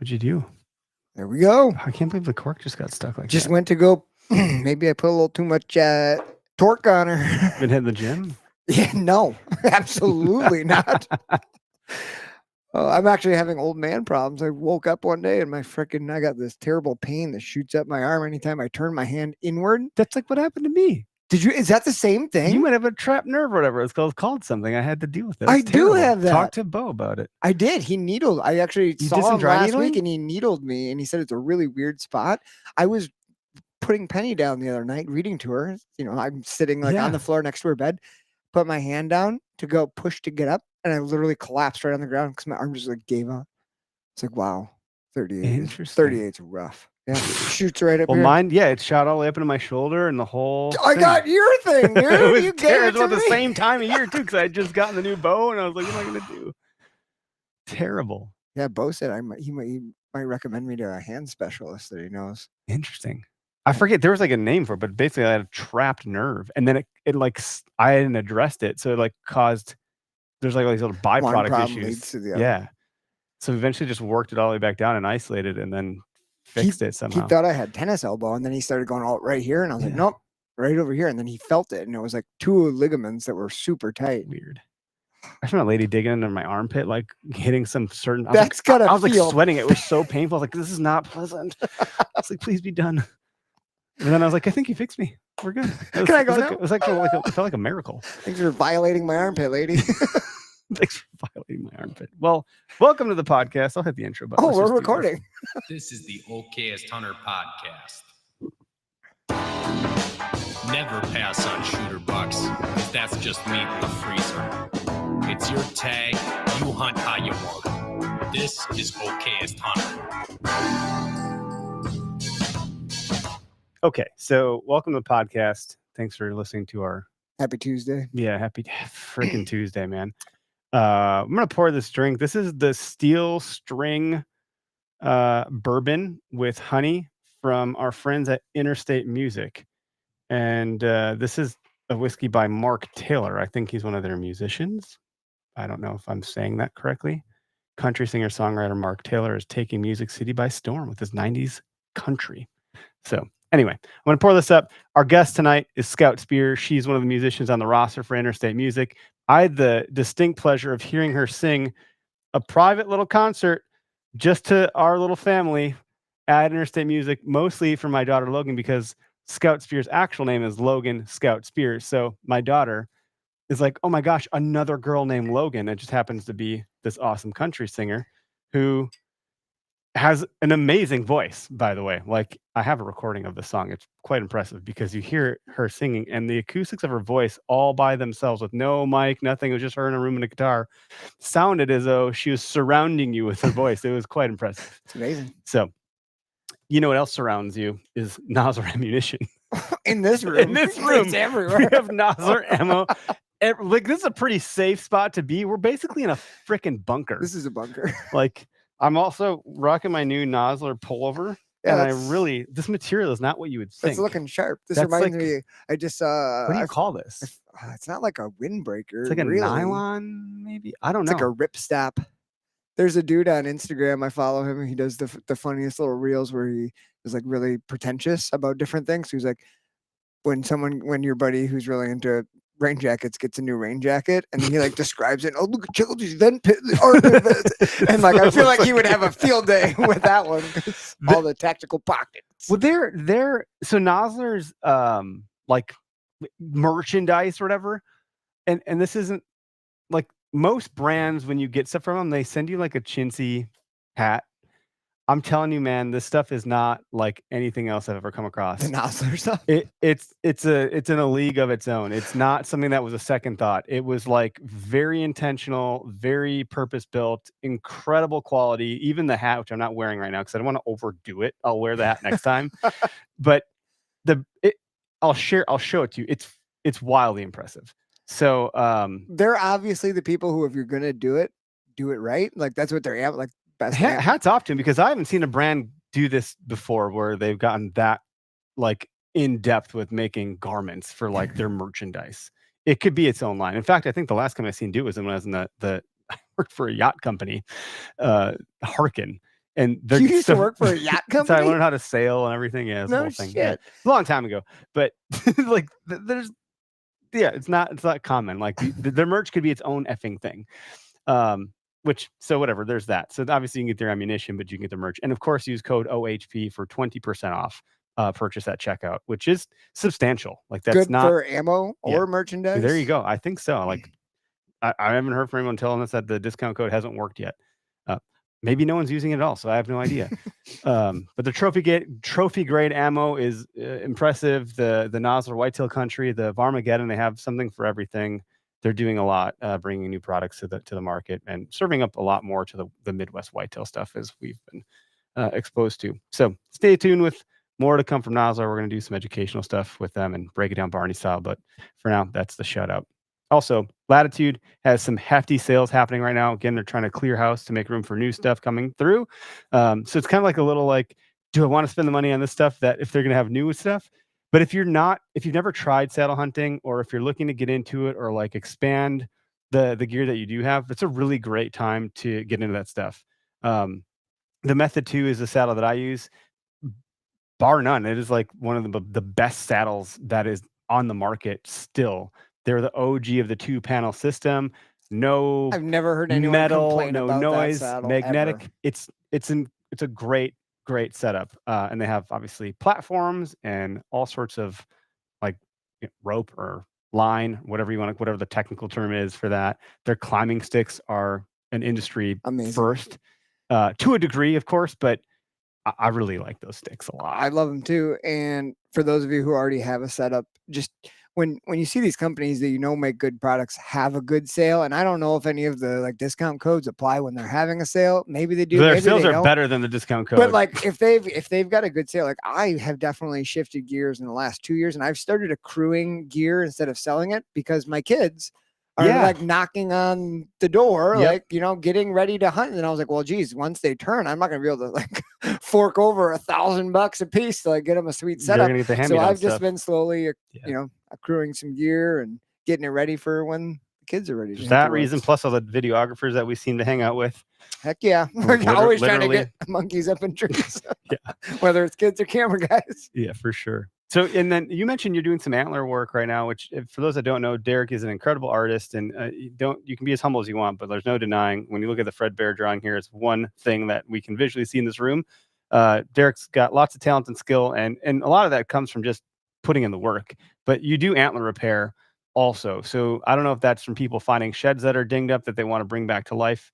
What'd you do? There we go. I can't believe the cork just got stuck like Just that. went to go. Maybe I put a little too much torque on her. Been hitting the gym? Yeah, no, absolutely not. I'm actually having old man problems. I woke up one day and I got this terrible pain that shoots up my arm anytime I turn my hand inward. That's like what happened to me. Is that the same thing? You might have a trapped nerve or whatever. It's called something. I had to deal with it. I It's do terrible. have that. Talk to Bo about it. I did. He needled. I actually You saw did some him dry last needling? week and he needled me and he said it's a really weird spot. I was putting Penny down the other night, reading to her. I'm sitting like on the floor next to her bed, put my hand down to go push to get up, and I literally collapsed right on the ground because my arm just like gave up. It's like, wow, 38 is rough. Yeah, shoots right up Well, here. mine, it shot all the way up into my shoulder and the whole I thing. got your thing, dude. It was You gave it to about the me. same time of year, too, because I had just gotten the new bow, and I was like, what am I going to do? Terrible. Yeah, Bo said he might recommend me to a hand specialist that he knows. Interesting. I forget, there was like a name for it, but basically I had a trapped nerve, and then it like, I hadn't addressed it, so it like caused, there's like all these little byproduct issues. Leads to the other. Yeah. So eventually just worked it all the way back down and isolated and then fixed it somehow. He thought I had tennis elbow, and then he started going all right here, and I was like, nope, right over here. And then he felt it, and it was like 2 ligaments that were super tight. Weird. I found a lady digging under my armpit, like hitting some certain. I was like sweating. It was so painful. I was like, this is not pleasant. I was like, please be done. And then I was like, I think you fixed me. We're good. Can I go now? It felt like a miracle. Thanks for violating my armpit, lady. Thanks for violating my armpit. Well, welcome to the podcast. I'll hit the intro button. Oh, we're recording. This is the Okayest Hunter podcast. Never pass on shooter bucks. That's just meat in the freezer. It's your tag. You hunt how you want. This is Okayest Hunter. Okay, so welcome to the podcast. Thanks for listening to our Happy Tuesday. Yeah, happy freaking Tuesday, man. I'm gonna pour this drink. This is the Steel String bourbon with honey from our friends at Interstate Music, and this is a whiskey by Mark Taylor. I think he's one of their musicians. I don't know if I'm saying that correctly. Country singer-songwriter Mark Taylor is taking Music City by storm with his 90s country. So anyway, I'm going to pour this up. Our guest tonight is Scout Speer. She's one of the musicians on the roster for Interstate Music. I had the distinct pleasure of hearing her sing a private little concert just to our little family at Interstate Music, mostly for my daughter Logan, because Scout Speer's actual name is Logan Scout Speer. So my daughter is like, oh my gosh, another girl named Logan. It just happens to be this awesome country singer who has an amazing voice, by the way. Like, I have a recording of the song. It's quite impressive because you hear her singing and the acoustics of her voice all by themselves with no mic, nothing. It was just her in a room and a guitar. Sounded as though she was surrounding you with her voice. It was quite impressive. It's amazing. So, you know what else surrounds you is nozzle ammunition. In this room. In this room. It's everywhere. We have nozzle ammo. Like, this is a pretty safe spot to be. We're basically in a freaking bunker. This is a bunker. Like, I'm also rocking my new Nosler pullover. Yeah, and this material is not what you would think. It's looking sharp. This That's reminds like, me, I just what do you call this? it's not like a windbreaker. It's like a really. nylon, maybe? I don't know. It's like a ripstop. There's a dude on Instagram. I follow him. He does the funniest little reels where he is like really pretentious about different things. He's like, when your buddy who's really into rain jackets gets a new rain jacket, and he like describes it. Oh, look at Children's vent pit, and like I feel like he would have a field day with that one. All the tactical pockets. Well, so Nosler's like merchandise or whatever, and this isn't like most brands. When you get stuff from them, they send you like a chintzy hat. I'm telling you, man, this stuff is not like anything else I've ever come across. The Nosler stuff. It's in a league of its own. It's not something that was a second thought. It was like very intentional, very purpose built, incredible quality. Even the hat, which I'm not wearing right now because I don't want to overdo it. I'll wear the hat next time. But I'll show it to you. It's wildly impressive. So they're obviously the people who, if you're gonna do it right. Like that's what they're at. Like. Hats off to him, because I haven't seen a brand do this before where they've gotten that like in depth with making garments for like their merchandise. It could be its own line. In fact, I think the last time I seen do was when I was in the I worked for a yacht company, Harkin, And You used to work for a yacht so I company? learned how to sail and everything. Yeah, it's a No whole thing. Yeah, shit. a long time ago. But like, there's it's not common. Like the merch could be its own effing thing. Which so whatever. There's that. So obviously you can get their ammunition, but you can get the merch, and of course use code OHP for 20% off purchase at checkout, which is substantial. Like that's Good not. for ammo Yeah. or merchandise. There you go. I think so. Like I haven't heard from anyone telling us that the discount code hasn't worked yet. Maybe no one's using it at all, so I have no idea. But the trophy grade ammo is impressive. The Nosler Whitetail Country, the Varmageddon, they have something for everything. They're doing a lot, bringing new products to the market and serving up a lot more to the Midwest whitetail stuff as we've been exposed to. So stay tuned with more to come from Nosler. We're going to do some educational stuff with them and break it down Barney style. But for now, that's the shout out. Also, Latitude has some hefty sales happening right now. Again, they're trying to clear house to make room for new stuff coming through. So it's kind of like a little like, do I want to spend the money on this stuff that if they're going to have new stuff? But if you've never tried saddle hunting, or if you're looking to get into it or like expand the gear that you do have, it's a really great time to get into that stuff. The Method 2 is the saddle that I use. Bar none, it is like one of the best saddles that is on the market still. They're the OG of the 2-panel system. No I've never heard anyone metal, complain no about noise, that saddle magnetic. ever. It's a great setup. And they have obviously platforms and all sorts of like rope or line, whatever the technical term is for that. Their climbing sticks are an industry Amazing. first, to a degree, of course, but I really like those sticks a lot. I love them too. And for those of you who already have a setup, just when you see these companies that make good products have a good sale, and I don't know if any of the like discount codes apply when they're having a sale. Maybe they do. Their maybe sales they are don't. better than the discount code. But like if they've got a good sale, like I have definitely shifted gears in the last 2 years, and I've started accruing gear instead of selling it because my kids are like knocking on the door, like, getting ready to hunt. And I was like, well, geez, once they turn, I'm not going to be able to like fork over $1,000 a piece to like get them a sweet setup. So I've just been slowly, accruing some gear and getting it ready for when the kids are ready. For that reason, plus all the videographers that we seem to hang out with. Heck yeah. We're always trying to get monkeys up in trees. Whether it's kids or camera guys. Yeah, for sure. So, and then you mentioned you're doing some antler work right now, which for those that don't know, Derek is an incredible artist, and you can be as humble as you want, but there's no denying when you look at the Fred Bear drawing here, it's one thing that we can visually see in this room. Derek's got lots of talent and skill, and a lot of that comes from just putting in the work, but you do antler repair also. So I don't know if that's from people finding sheds that are dinged up that they want to bring back to life,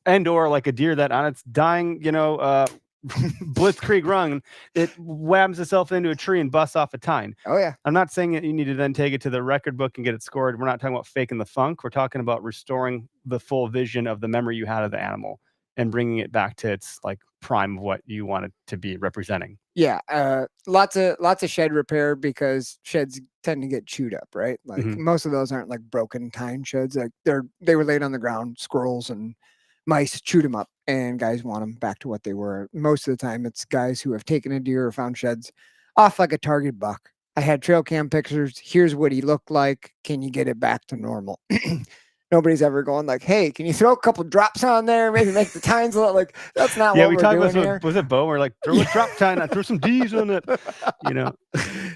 and or like a deer that on its dying, blitzkrieg run, it whams itself into a tree and busts off a tine. Oh yeah. I'm not saying that you need to then take it to the record book and get it scored. We're not talking about faking the funk. We're talking about restoring the full vision of the memory you had of the animal and bringing it back to its like prime of what you want it to be representing. Yeah, lots of shed repair because sheds tend to get chewed up, right? Like most of those aren't like broken tine sheds. Like they were laid on the ground, squirrels and mice chewed them up, and guys want them back to what they were. Most of the time, it's guys who have taken a deer or found sheds off like a target buck. I had trail cam pictures. Here's what he looked like. Can you get it back to normal? Nobody's ever going like, hey, can you throw a couple drops on there? Maybe make the tines a lot like that's not what we're doing here. Was it Bo? We're like, throw a drop tine, throw some D's on it,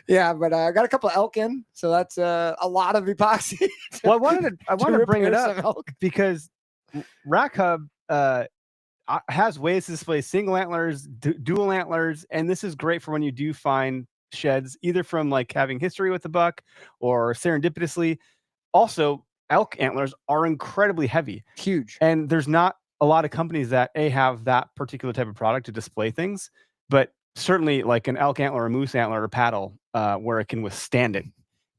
Yeah, but I got a couple elk in, so that's a lot of epoxy. Well, I wanted to bring it up because Rack Hub has ways to display single antlers, dual antlers, and this is great for when you do find sheds, either from like having history with the buck or serendipitously. Also, elk antlers are incredibly heavy, huge, and there's not a lot of companies that have that particular type of product to display things, but certainly like an elk antler, a moose antler, or paddle, where it can withstand it.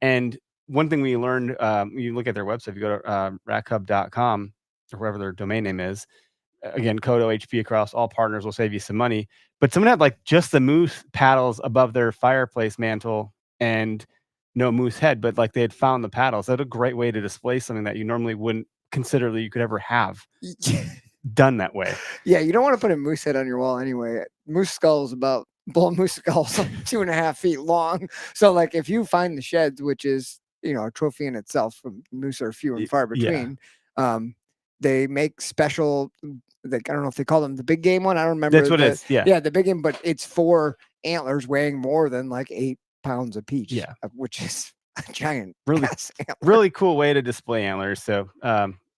And one thing we learned, you look at their website, you go to rackhub.com or wherever their domain name is. Again, code OHP across all partners will save you some money. But someone had like just the moose paddles above their fireplace mantle and no moose head, but like they had found the paddles. That's a great way to display something that you normally wouldn't consider that you could ever have done that way. Yeah, you don't want to put a moose head on your wall anyway. Moose skulls bull moose skulls 2.5 feet long. So like if you find the sheds, which is a trophy in itself, from moose are few and far between. they make special, like, I don't know if they call them the big game one. I don't remember. That's what it is. Yeah. Yeah, the big game, but it's 4 antlers weighing more than like 8 pounds apiece. Yeah. Which is a giant. Really, really cool way to display antlers. So,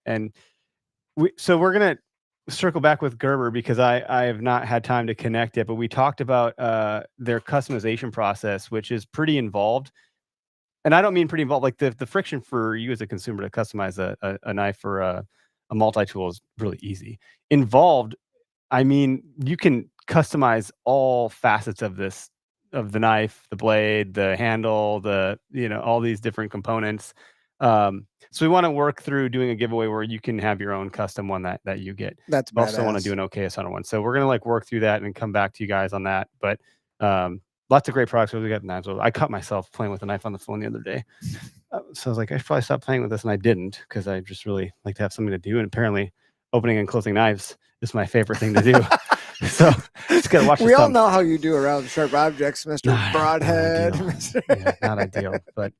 and we're gonna circle back with Gerber because I have not had time to connect yet, but we talked about their customization process, which is pretty involved. And I don't mean pretty involved, like the friction for you as a consumer to customize a knife or a multi-tool is really easy. Involved, I mean, you can customize all facets of the knife, the blade, the handle, all these different components. So we want to work through doing a giveaway where you can have your own custom one that you get. That's We also want to do an OKS 100 one. So we're going to work through that and come back to you guys on that. But lots of great products. We got knives. I cut myself playing with a knife on the phone the other day. So I was like, I should probably stop playing with this. And I didn't, because I just really like to have something to do. And apparently opening and closing knives is my favorite thing to do. So just got to watch We all know how you do around sharp objects, Mr. Broadhead. Not ideal. But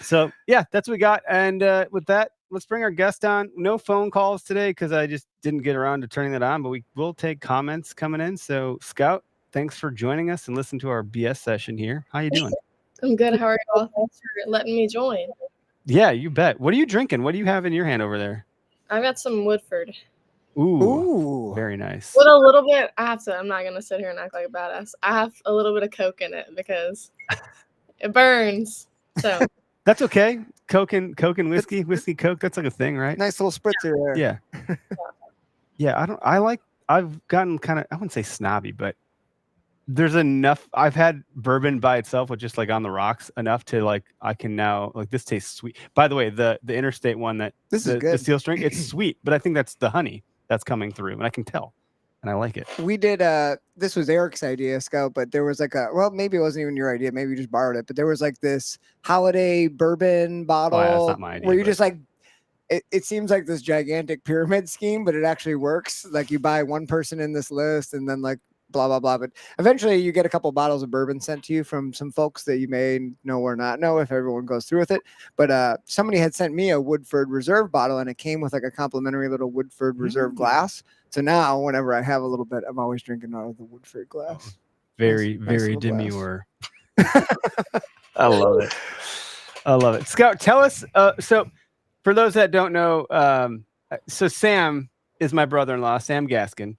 so, yeah, that's what we got. And with that, let's bring our guest on. No phone calls today because I just didn't get around to turning that on, but we will take comments coming in. So, Scout, thanks for joining us and listen to our BS session here. How you doing? I'm good. How are y'all? Thanks for letting me join. Yeah, you bet. What are you drinking? What do you have in your hand over there? I got some Woodford. Ooh. Very nice. With a little bit, I'm not going to sit here and act like a badass. I have a little bit of Coke in it because it burns. So that's okay. Coke and whiskey, Coke. That's like a thing, right? Nice little spritzer there. Yeah. Yeah. I've gotten kind of, I wouldn't say snobby, but there's enough. I've had bourbon by itself with just on the rocks enough to I can now this tastes sweet. By the way, the Interstate one this is good. The steel string, it's sweet, but I think that's the honey that's coming through, and I can tell, and I like it. We did this was Eric's idea, Scout, but there was maybe it wasn't even your idea, maybe you just borrowed it, but there was this holiday bourbon bottle that's not my idea, where you just it seems like this gigantic pyramid scheme, but it actually works. You buy one person in this list and then blah blah blah, but eventually you get a couple bottles of bourbon sent to you from some folks that you may know or not know if everyone goes through with it. But somebody had sent me a Woodford Reserve bottle, and it came with a complimentary little Woodford Reserve glass. So now whenever I have a little bit, I'm always drinking out of the Woodford glass. Very demure. I love it. Scout, tell us, so for those that don't know, so Sam is my brother-in-law, Sam Gaskin.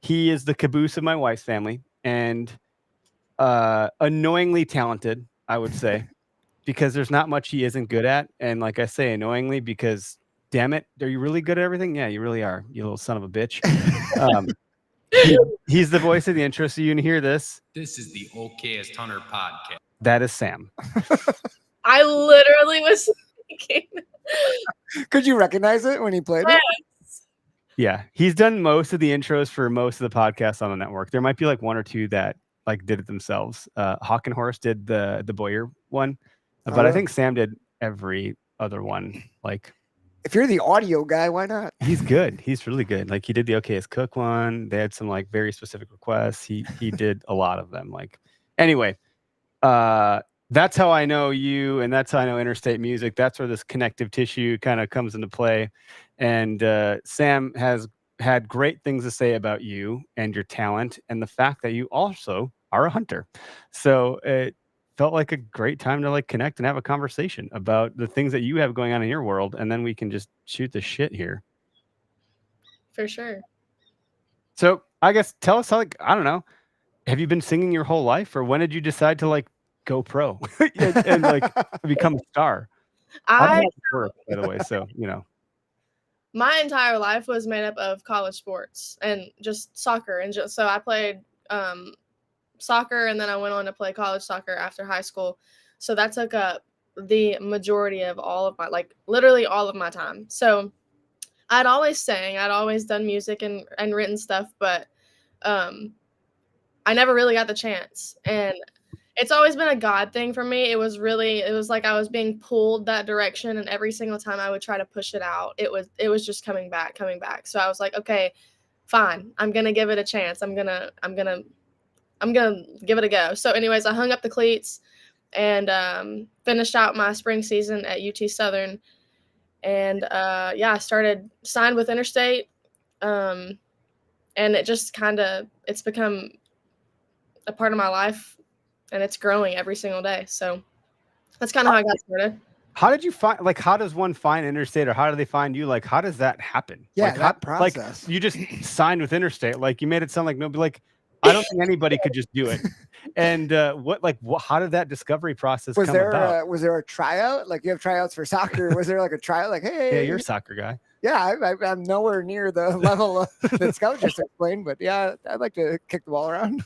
He is the caboose of my wife's family, and annoyingly talented, I would say, because there's not much he isn't good at. And like I say, annoyingly, because damn it, are you really good at everything? Yeah, you really are, you little son of a bitch. He's the voice of the intro, so you can hear this. This is the OKest Hunter podcast. That is Sam. I literally was thinking. Could you recognize it when he played it? Yeah, he's done most of the intros for most of the podcasts on the network. There might be one or two that did it themselves. Hawk and Horse did the Boyer one, but I think Sam did every other one. If you're the audio guy, why not? He's good. He's really good. He did the OKS Cook one. They had some very specific requests. He did a lot of them. Anyway, that's how I know you, and that's how I know Interstate Music. That's where this connective tissue kind of comes into play. And Sam has had great things to say about you and your talent and the fact that you also are a hunter. So it felt like a great time to connect and have a conversation about the things that you have going on in your world. And then we can just shoot the shit here. For sure. So I guess tell us I don't know, have you been singing your whole life, or when did you decide to go pro and become a star? By the way, so my entire life was made up of college sports and just soccer, and so I played soccer, and then I went on to play college soccer after high school. So that took up the majority of all of my literally all of my time. So I'd always sang, I'd always done music and written stuff, but I never really got the chance. And it's always been a God thing for me. It was like I was being pulled that direction, and every single time I would try to push it out, it was just coming back. So I was like, okay, fine, I'm gonna give it a chance. I'm gonna give it a go. So anyways, I hung up the cleats and finished out my spring season at UT Southern, And yeah, I started signed with Interstate, and it just it's become a part of my life, and it's growing every single day. So that's kind of how I got started. How did you find, like, how does one find Interstate, or how do they find you? Like, how does that happen? Yeah, like, that like, process. you just signed with Interstate. Like, you made it sound like nobody, like, I don't think anybody could just do it. And how did that discovery process Was come about? there a tryout? Like, you have tryouts for soccer. Was there like a tryout? Like, Yeah, hey, you're a soccer guy. yeah, I'm nowhere near the level that Scout just explained, but yeah, I'd like to kick the ball around.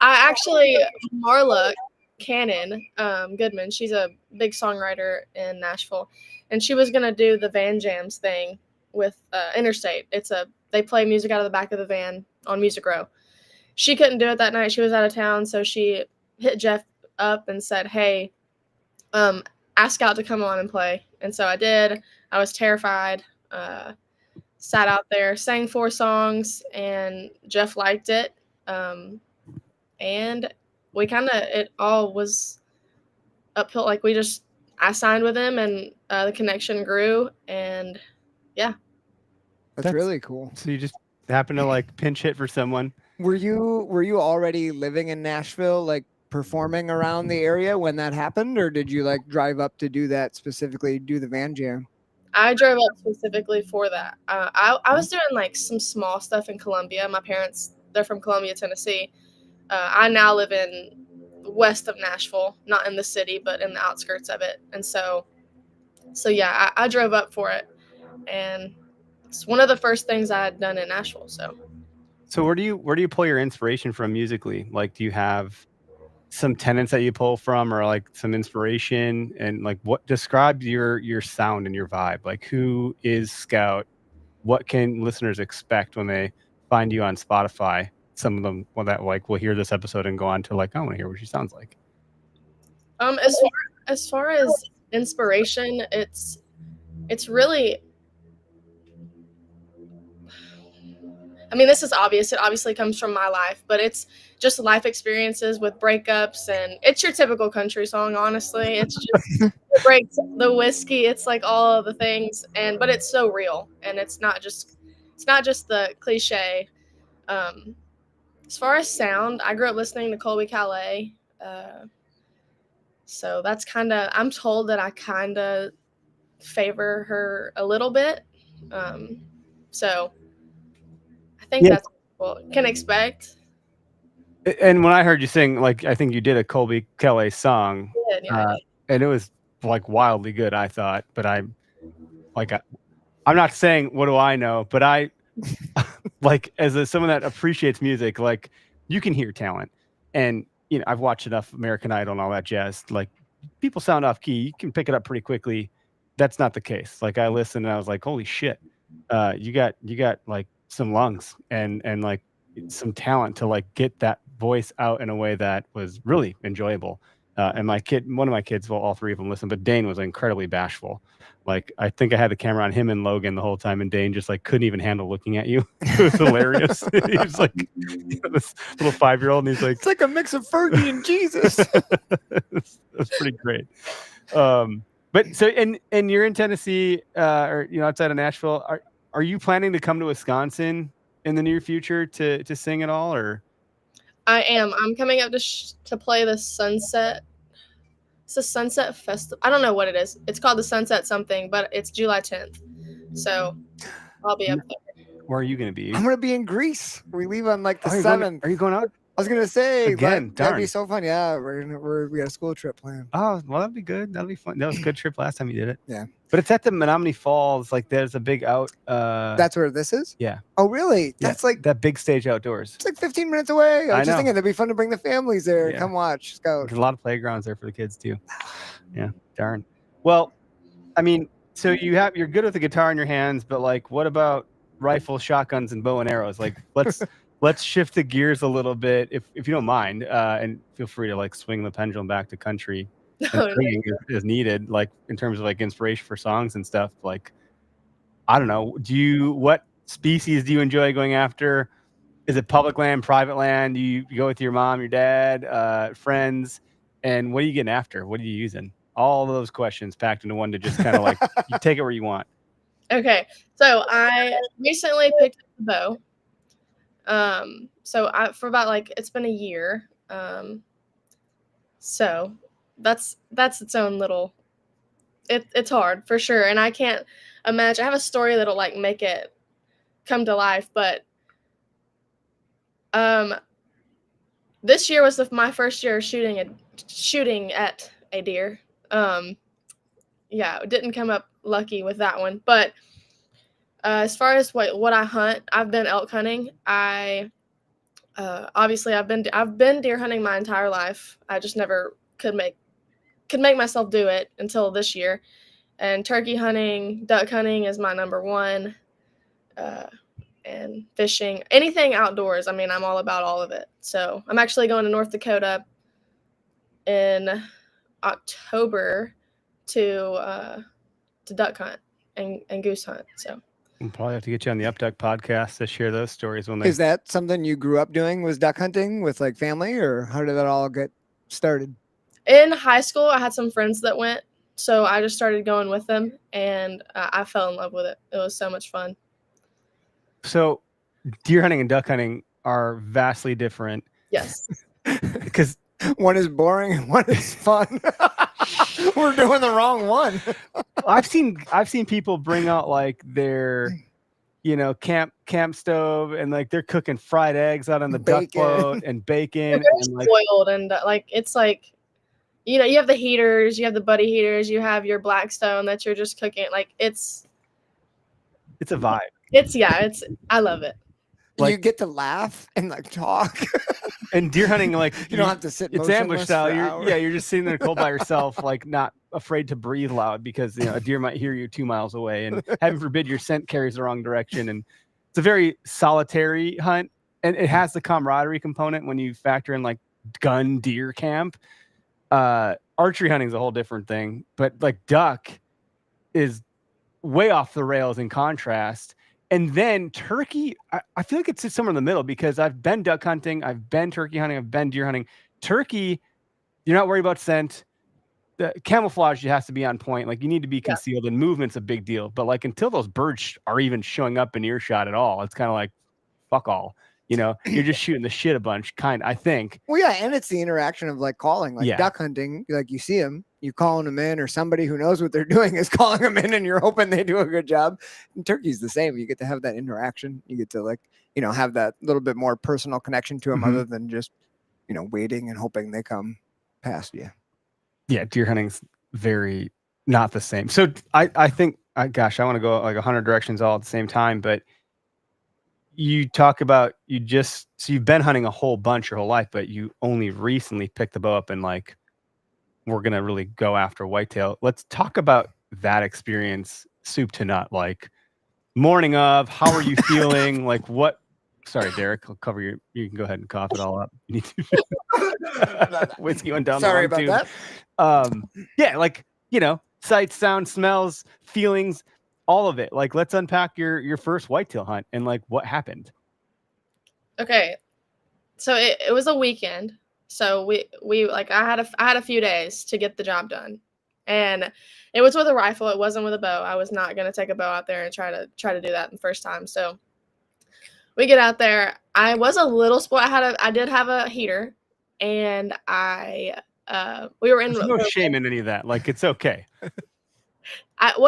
I actually, Marla Cannon Goodman, she's a big songwriter in Nashville, and she was gonna do the Van Jams thing with Interstate. They play music out of the back of the van on Music Row. She couldn't do it that night. She was out of town, so she hit Jeff up and said, "Hey, ask Scout to come on and play." And so I did. I was terrified. Sat out there, sang 4 songs, and Jeff liked it. And it all was uphill. Like, I signed with him, and the connection grew, and yeah. That's really cool. So you just happened to like pinch hit for someone. Were you already living in Nashville, like performing around the area when that happened, or did you like drive up to do that specifically, do the Van Jam? I drove up specifically for that. I was doing like some small stuff in Columbia. My parents, they're from Columbia, Tennessee. I now live in west of Nashville, not in the city, but in the outskirts of it. And so yeah, I drove up for it, and it's one of the first things I had done in Nashville. So where do you pull your inspiration from musically? Like, do you have some tenets that you pull from, or like some inspiration? And like, what describe your sound and your vibe? Like, who is Scout? What can listeners expect when they find you on Spotify? Some of them, well, that like will hear this episode and go on to like, I want to hear what she sounds like. As far as inspiration, it's really, I mean, this is obvious. It obviously comes from my life, but it's just life experiences with breakups, and it's your typical country song, honestly. It's just the breaks, the whiskey, it's like all of the things, but it's so real, and it's not just the cliche. As far as sound, I grew up listening to Colby Calais. So that's I'm told that I kind of favor her a little bit. So I think that's what people can expect. And when I heard you sing, like, I think you did a Colby Calais song, and it was like wildly good, I thought. But I'm not saying what do I know, but I like, as someone that appreciates music, like, you can hear talent, and I've watched enough American Idol and all that jazz. Like, people sound off key, you can pick it up pretty quickly. That's not the case. Like, I listened and I was like, holy shit, you got like some lungs and like some talent to like get that voice out in a way that was really enjoyable. And one of my kids, well, all 3 of them listen, but Dane was incredibly bashful. Like, I think I had the camera on him and Logan the whole time, and Dane just like couldn't even handle looking at you. It was hilarious. He was like this little 5-year-old, and he's like, it's like a mix of Fergie and Jesus. That's pretty great. But so, and you're in Tennessee, or outside of Nashville. Are you planning to come to Wisconsin in the near future to sing at all, or? I am. I'm coming up to play the Sunset. It's a Sunset Festival. I don't know what it is. It's called the Sunset something, but it's July 10th. So I'll be up there. Where are you going to be? I'm going to be in Greece. We leave on like the 7th. Are you going out? I was going to say, again, that'd be so fun. Yeah, we got a school trip planned. Oh, well, that'd be good. That'd be fun. That was a good trip last time you did it. Yeah. But it's at the Menominee Falls. Like, there's a big out. That's where this is? Yeah. Oh, really? Yeah, That's like that big stage outdoors. It's like 15 minutes away. I was just know. thinking that'd be fun to bring the families there and Yeah. come watch Scout. There's a lot of playgrounds there for the kids too. Yeah, darn. Well, I mean, so you're good with the guitar in your hands, but like, what about rifles, shotguns, and bow and arrows? Like, let's shift the gears a little bit, if you don't mind, and feel free to like swing the pendulum back to country is needed, like in terms of like inspiration for songs and stuff. Like, I don't know, what species do you enjoy going after? Is it public land, private land? Do you go with your mom, your dad, friends? And what are you getting after? What are you using? all those questions packed into one to just kind of like you take it where you want. Okay, so I recently picked up the bow. So for about like it's been a year. So that's its own little. It's hard for sure, and I can't imagine. I have a story that'll like make it come to life, but this year was my first year shooting at a deer. Yeah, it didn't come up lucky with that one, but as far as what I hunt, I've been elk hunting. Obviously I've been deer hunting my entire life. I just never could make myself do it until this year. And turkey hunting, duck hunting is my number one. And fishing, anything outdoors. I mean, I'm all about all of it. So I'm actually going to North Dakota in October to duck hunt and goose hunt. So We'll probably have to get you on the Up Duck podcast to share those stories when they. Is that something you grew up doing? Was duck hunting with like family, or how did that all get started? in high school, I had some friends that went, so I just started going with them, and I fell in love with it. It was so much fun. So, deer hunting and duck hunting are vastly different. Yes. Because one is boring and one is fun. We're doing the wrong one. I've seen people bring out like their, camp stove, and like they're cooking fried eggs out on the duck boat and bacon. They're very spoiled, and like it's like, you have the heaters, you have the buddy heaters, you have your Blackstone that you're just cooking. Like it's a vibe. I love it. Like, you get to laugh and like talk. And deer hunting, like you don't have to sit. It's ambush style. You're just sitting there cold by yourself, like not afraid to breathe loud because a deer might hear you 2 miles away, and heaven forbid your scent carries the wrong direction. And it's a very solitary hunt, and it has the camaraderie component when you factor in like gun deer camp. Archery hunting is a whole different thing, but like duck is way off the rails in contrast. And then turkey, I feel like it sits somewhere in the middle because I've been duck hunting, I've been turkey hunting, I've been deer hunting. Turkey, you're not worried about scent. The camouflage has to be on point. Like you need to be concealed, and movement's a big deal. But like until those birds are even showing up in earshot at all, it's kind of like fuck all. You're just shooting the shit a bunch, I think. Well, yeah, and it's the interaction of like calling, like duck hunting. Like you see them, you calling them in, or somebody who knows what they're doing is calling them in, and you're hoping they do a good job. And turkey's the same. You get to have that interaction. You get to like, have that little bit more personal connection to them, other than just, waiting and hoping they come past you. Yeah, deer hunting's very not the same. So I think, gosh, I want to go like 100 directions all at the same time, but you talk about you've been hunting a whole bunch your whole life, but you only recently picked the bow up and like, we're going to really go after whitetail. Let's talk about that experience, soup to nut, like morning of, how are you feeling? Like what, sorry, Derek, I'll cover you can go ahead and cough it all up. You need to whiskey went down. Sorry about that. Yeah. Like, sights, sounds, smells, feelings, all of it. Like, let's unpack your first whitetail hunt and like what happened. Okay. So it was a weekend. So we like I had a few days to get the job done. And it was with a rifle. It wasn't with a bow. I was not going to take a bow out there and try to do that the first time. So we get out there. I was a little spoiled. I did have a heater, and we were in. There's no shame in any of that. Like, it's okay. Is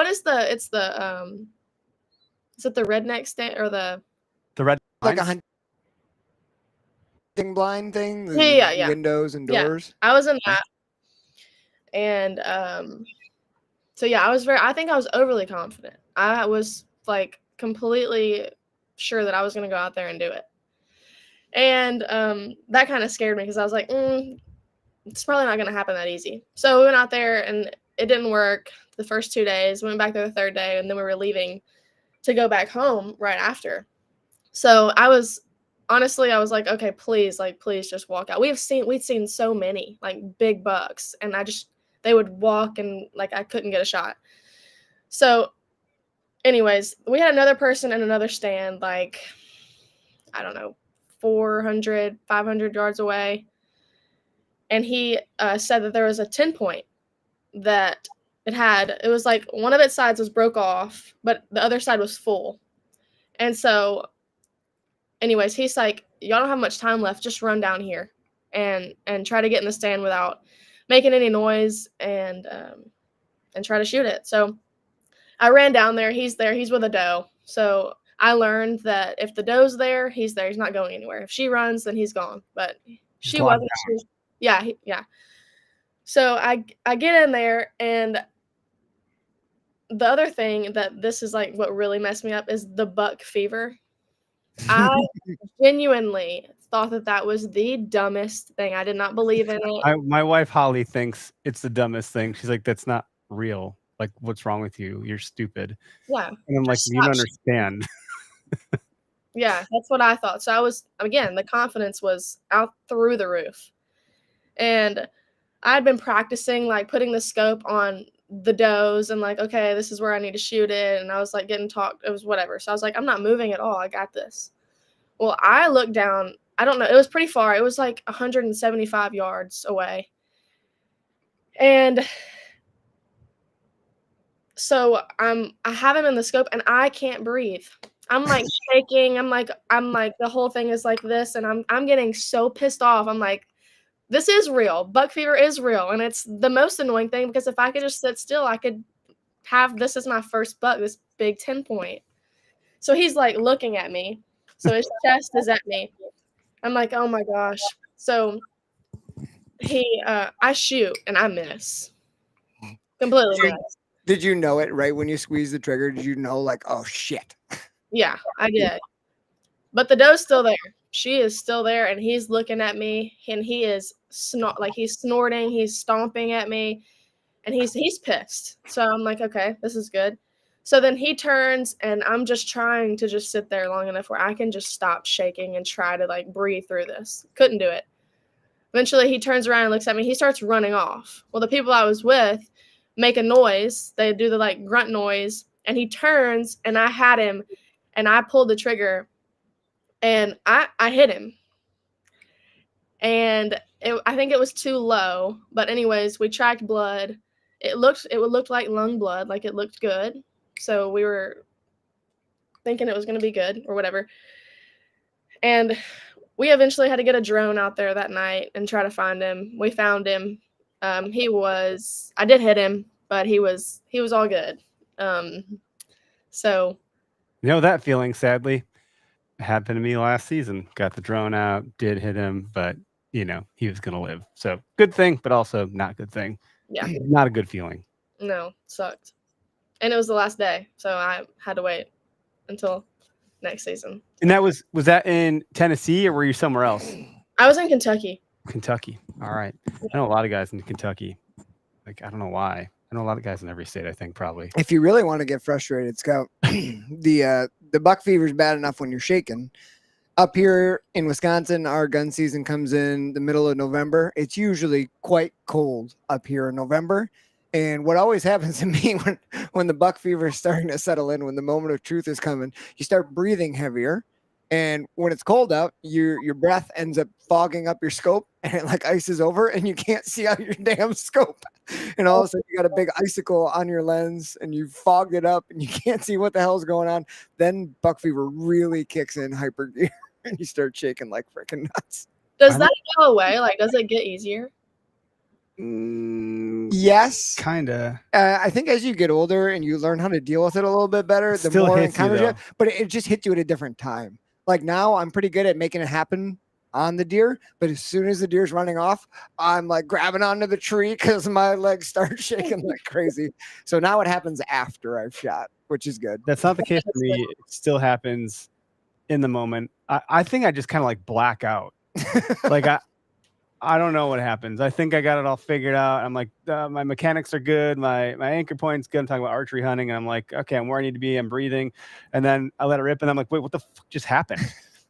it the redneck stand or the red, like a hunting blind thing? Yeah. Windows and doors. Yeah, I was in that. And so yeah, I think I was overly confident. I was like completely sure that I was going to go out there and do it. And that kind of scared me because I was like, it's probably not going to happen that easy. So we went out there and it didn't work the first 2 days. We went back there the third day, and then we were leaving to go back home right after. So I was like, okay, please just walk out. We'd seen so many like big bucks, and they would walk and like I couldn't get a shot. So anyways, we had another person in another stand, like, I don't know, 400, 500 yards away. And he said that there was a 10 point that it was like one of its sides was broke off, but the other side was full. And so anyways, he's like, y'all don't have much time left, just run down here and try to get in the stand without making any noise and try to shoot it. So I ran down there. He's with a doe. So I learned that if the doe's there, he's there. He's not going anywhere. If she runs, then he's gone. But she wasn't. Yeah. So I get in there, and the other thing that this is like what really messed me up is the buck fever. I genuinely thought that was the dumbest thing. I did not believe in it. My wife Holly thinks it's the dumbest thing. She's like, that's not real. Like, what's wrong with you? You're stupid. Yeah. And I'm like, you don't understand. Yeah, that's what I thought. So I was, again, the confidence was out through the roof. And I had been practicing, like, putting the scope on the does and, like, okay, this is where I need to shoot it. And I was, like, getting talked. It was whatever. So I was like, I'm not moving at all. I got this. Well, I looked down. I don't know. It was pretty far. It was, like, 175 yards away. And so I have him in the scope, and I can't breathe. I'm like shaking. I'm like the whole thing is like this, and I'm getting so pissed off. I'm like, this is real. Buck fever is real, and it's the most annoying thing because if I could just sit still, I could have this as my first buck, this big 10-point. So he's like looking at me. So his chest is at me. I'm like, oh my gosh. So I shoot and I miss. Completely miss. Did you know it right when you squeezed the trigger? Did you know, like, oh shit? Yeah, I did. But the doe's still there. She is still there, and he's looking at me, and he is he's snorting, he's stomping at me, and he's pissed. So I'm like, okay, this is good. So then he turns, and I'm just trying to just sit there long enough where I can just stop shaking and try to like breathe through this. Couldn't do it. Eventually, he turns around and looks at me. He starts running off. Well, the people I was with make a noise. They do the like grunt noise, and he turns, and I had him, and I pulled the trigger, and I hit him. And I think it was too low. But anyways, we tracked blood. It looked like lung blood, like it looked good. So we were thinking it was going to be good or whatever. And we eventually had to get a drone out there that night and try to find him. We found him. I did hit him, but he was all good. So. You know that feeling, sadly, happened to me last season. Got the drone out, did hit him, but he was going to live. So good thing, but also not good thing. Yeah. Not a good feeling. No, sucked. And it was the last day, so I had to wait until next season. And that was that in Tennessee or were you somewhere else? I was in Kentucky. Kentucky. All right. I know a lot of guys in Kentucky. Like, I don't know why. I know a lot of guys in every state, I think, probably. If you really want to get frustrated, Scout, the buck fever is bad enough when you're shaking. Up here in Wisconsin, our gun season comes in the middle of November. It's usually quite cold up here in November. And what always happens to me when the buck fever is starting to settle in, when the moment of truth is coming, you start breathing heavier. And when it's cold out, your breath ends up fogging up your scope, and it like ices over, and you can't see out your damn scope. And all of a sudden, you got a big icicle on your lens, and you fogged it up, and you can't see what the hell's going on. Then buck fever really kicks in hyper gear, and you start shaking like freaking nuts. Does that go away? Like, does it get easier? Yes, kind of. I think as you get older and you learn how to deal with it a little bit better, the more encounters you have, but it just hits you at a different time. Like now I'm pretty good at making it happen on the deer, but as soon as the deer's running off, I'm like grabbing onto the tree because my legs start shaking like crazy. So now it happens after I've shot, which is good. That's not the case for me. It still happens in the moment. I think I just kind of like black out. Like I don't know what happens. I think I got it all figured out. I'm like, my mechanics are good. My anchor point's good. I'm talking about archery hunting. And I'm like, okay, I'm where I need to be. I'm breathing. And then I let it rip. And I'm like, wait, what the fuck just happened?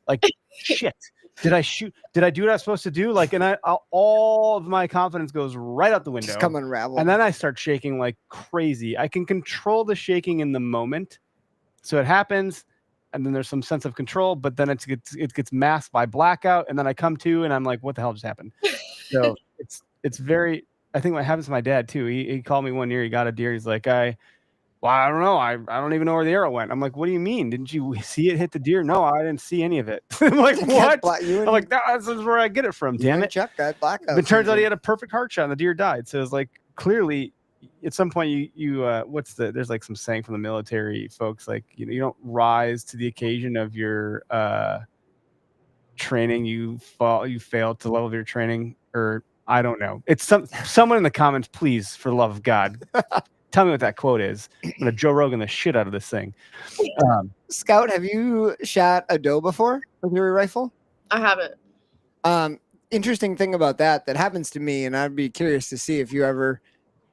Like, shit. Did I shoot? Did I do what I was supposed to do? Like, and all of my confidence goes right out the window. Just come unravel. And then I start shaking like crazy. I can control the shaking in the moment. So it happens. And then there's some sense of control, but then it gets masked by blackout. And then I come to and I'm like, what the hell just happened? So it's very, I think what happens to my dad too. He called me one year. He got a deer. He's like, I don't know. I don't even know where the arrow went. I'm like, what do you mean? Didn't you see it hit the deer? No, I didn't see any of it. I'm like, what? I'm like, this is where I get it from. Damn it. Chuck got blackout. It turns out he had a perfect heart shot and the deer died. So it's like, clearly at some point there's like some saying from the military folks, like, you don't rise to the occasion of your training, you fail to the level of your training, or I don't know. It's someone in the comments, please, for the love of God, tell me what that quote is. I'm gonna Joe Rogan the shit out of this thing. Scout, have you shot a doe before with your rifle? I haven't. Interesting thing about that happens to me, and I'd be curious to see if you ever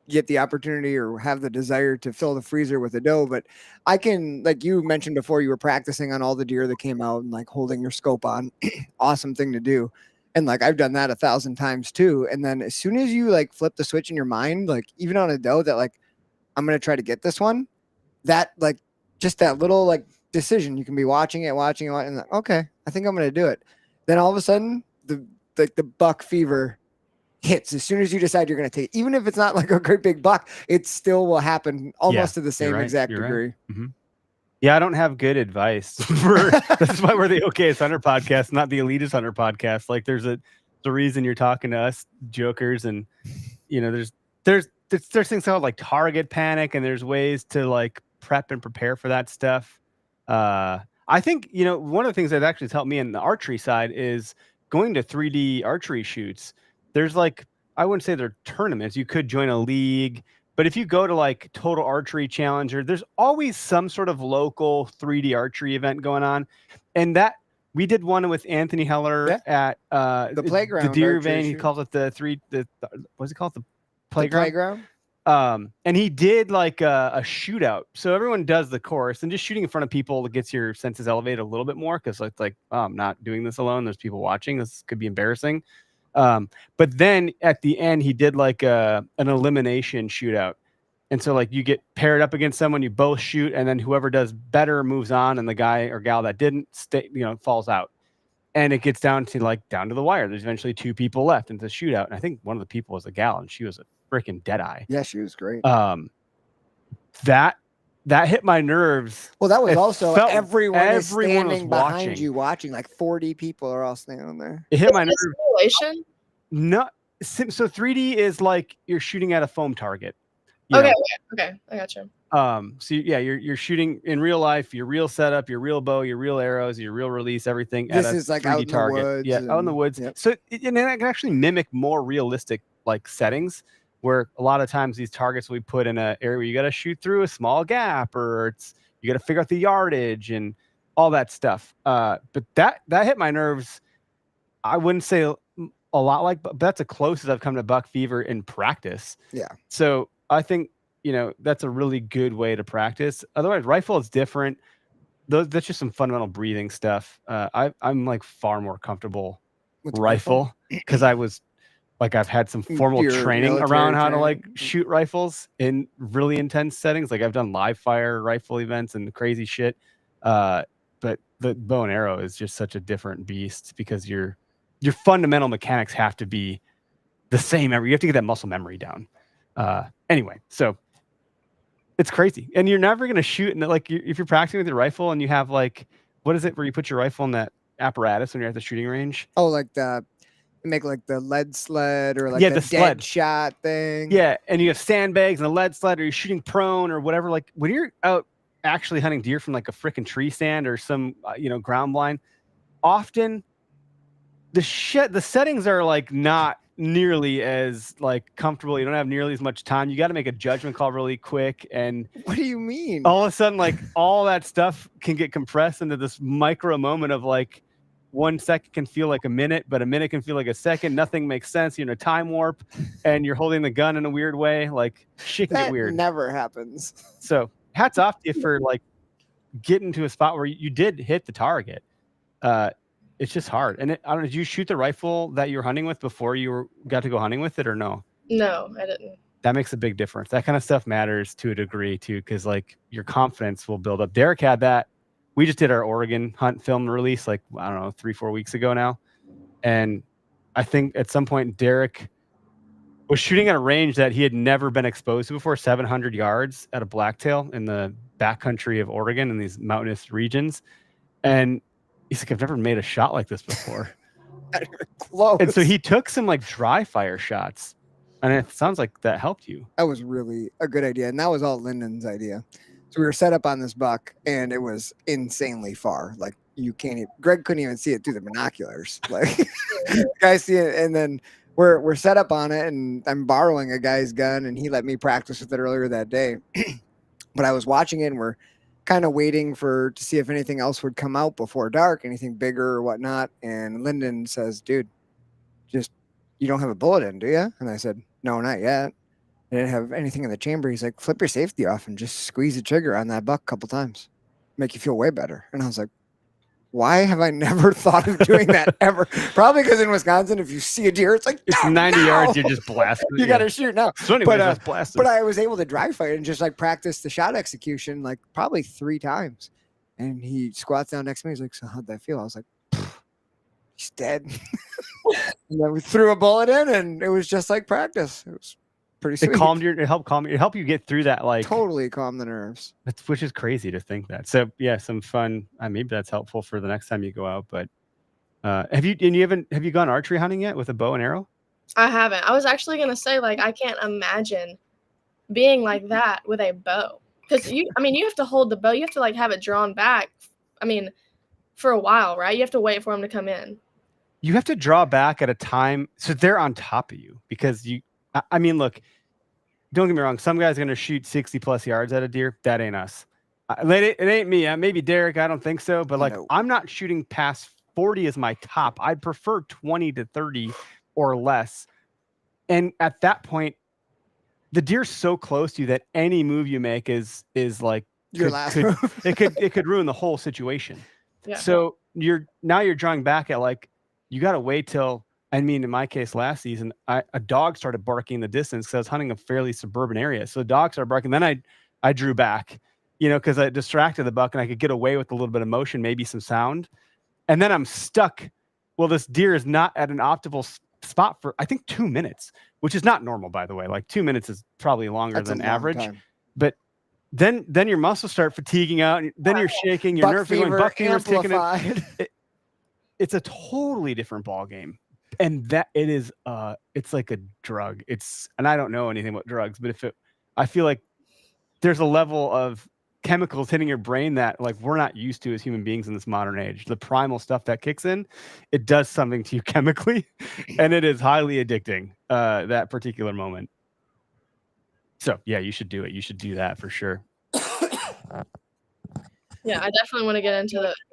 get the opportunity or have the desire to fill the freezer with a doe. But I can, like you mentioned before, you were practicing on all the deer that came out and like holding your scope on. Awesome thing to do. And like I've done that 1,000 times too. And then as soon as you like flip the switch in your mind, like even on a doe that like I'm gonna try to get this one, that like just that little like decision, you can be watching it, and like, okay, I think I'm gonna do it. Then all of a sudden the buck fever hits as soon as you decide you're going to take it. Even if it's not like a great big buck, it still will happen almost to the same exact degree. Right. Mm-hmm. Yeah, I don't have good advice. That's why we're the Okayest Hunter podcast, not the Elitist Hunter podcast. Like there's a reason you're talking to us jokers, and there's things called like target panic, and there's ways to like prep and prepare for that stuff. I think one of the things that actually has helped me in the archery side is going to 3D archery shoots. There's like, I wouldn't say they're tournaments. You could join a league, but if you go to like Total Archery Challenger, there's always some sort of local 3D archery event going on. And that we did one with Anthony Heller at the playground, the deer vein. He calls it what's it called? The playground. And he did like a shootout. So everyone does the course, and just shooting in front of people gets your senses elevated a little bit more, because it's like, oh, I'm not doing this alone. There's people watching. This could be embarrassing. But then at the end, he did like an elimination shootout. And so like you get paired up against someone, you both shoot, and then whoever does better moves on, and the guy or gal that didn't falls out. And it gets down to the wire. There's eventually 2 people left in the shootout. And I think one of the people was a gal, and she was a freaking deadeye. Yeah, she was great. That hit my nerves. Well, that was also everyone is standing behind you watching. Like 40 people are all standing there. It hit my nerves. Simulation? No, so 3D is like you're shooting at a foam target. Okay, I got you. So yeah, you're shooting in real life, your real setup, your real bow, your real arrows, your real release, everything. This is like 3D out in target. The woods. Yeah, out in the woods. Yep. So and then I can actually mimic more realistic like settings, where a lot of times these targets will be put in an area where you got to shoot through a small gap, or you got to figure out the yardage and all that stuff. But that hit my nerves. I wouldn't say a lot but that's the closest I've come to buck fever in practice. Yeah. So I think, that's a really good way to practice. Otherwise, rifle is different. That's just some fundamental breathing stuff. I'm like far more comfortable with rifle because I've had some formal training around how to like shoot rifles in really intense settings. Like I've done live fire rifle events and crazy shit. But the bow and arrow is just such a different beast, because your fundamental mechanics have to be the same. You have to get that muscle memory down. Anyway, so it's crazy. And you're never going to shoot. And like, if you're practicing with your rifle and you have like, what is it where you put your rifle in that apparatus when you're at the shooting range? Oh, like make like the lead sled, or like the dead shot thing. Yeah. And you have sandbags and a lead sled, or you're shooting prone or whatever. Like when you're out actually hunting deer from like a freaking tree stand or some, ground blind, often the settings are like not nearly as like comfortable. You don't have nearly as much time. You got to make a judgment call really quick. And what do you mean? All of a sudden, like all that stuff can get compressed into this micro moment of like 1 second can feel like a minute, but a minute can feel like a second. Nothing makes sense. You're in a time warp, and you're holding the gun in a weird way. Like shit can get weird. Never happens. So hats off to you for like getting to a spot where you did hit the target. It's just hard. And I don't know, did you shoot the rifle that you were hunting with before you got to go hunting with it, or no? No, I didn't. That makes a big difference. That kind of stuff matters to a degree too, because like your confidence will build up. Derek had that. We just did our Oregon hunt film release like, I don't know, 3-4 weeks ago now. And I think at some point Derek was shooting at a range that he had never been exposed to before, 700 yards at a blacktail in the backcountry of Oregon in these mountainous regions. And he's like, I've never made a shot like this before. Close. And so he took some like dry fire shots. And it sounds like that helped you. That was really a good idea. And that was all Lyndon's idea. So we were set up on this buck and it was insanely far. Like you can't even, Greg couldn't even see it through the binoculars. Like guys see it. And then we're set up on it and I'm borrowing a guy's gun and he let me practice with it earlier that day. But I was watching it and we're kind of waiting to see if anything else would come out before dark, anything bigger or whatnot. And Lyndon says, dude, you don't have a bullet in, do you? And I said, no, not yet. I didn't have anything in the chamber. He's like, flip your safety off and just squeeze the trigger on that buck a couple times. Make you feel way better. And I was like, why have I never thought of doing that ever? Probably because in Wisconsin, if you see a deer, it's like, it's 90 yards, you're just blasting. You got to shoot now. So anyways, that's blasting. But I was able to dry fire and just like practice the shot execution like probably 3 times. And he squats down next to me. He's like, so how'd that feel? I was like, he's dead. And then we threw a bullet in and it was just like practice. It was pretty sweet. It helped you get through that, like totally calm the nerves. Which is crazy to think that. So yeah, some fun. Maybe that's helpful for the next time you go out. But have you gone archery hunting yet with a bow and arrow? I haven't. I was actually gonna say, like, I can't imagine being like that with a bow. Because you have to hold the bow, you have to like have it drawn back. I mean, for a while, right? You have to wait for them to come in. You have to draw back at a time so they're on top of you because look, don't get me wrong. Some guys are going to shoot 60 plus yards at a deer. That ain't us. It ain't me. Maybe Derek. I don't think so. But like, no. I'm not shooting past 40 as my top. I'd prefer 20 to 30 or less. And at that point, the deer's so close to you that any move you make is like your last move. it could ruin the whole situation. Yeah. So you're drawing back at like, you got to wait till, in my case, last season, a dog started barking in the distance because I was hunting a fairly suburban area. So the dog started barking. Then I drew back, because I distracted the buck and I could get away with a little bit of motion, maybe some sound. And then I'm stuck. Well, this deer is not at an optimal spot for, I think, 2 minutes, which is not normal, by the way. Like 2 minutes is probably longer than average. Time. But then your muscles start fatiguing out. And then you're shaking. Your nerves are going. Buck fever's taking it. It's a totally different ball game. And that it is, it's like a drug. And I don't know anything about drugs, but I feel like there's a level of chemicals hitting your brain that like we're not used to as human beings in this modern age. The primal stuff that kicks in, it does something to you chemically, and it is highly addicting. That particular moment. So yeah, you should do it. You should do that for sure. Yeah, I definitely want to get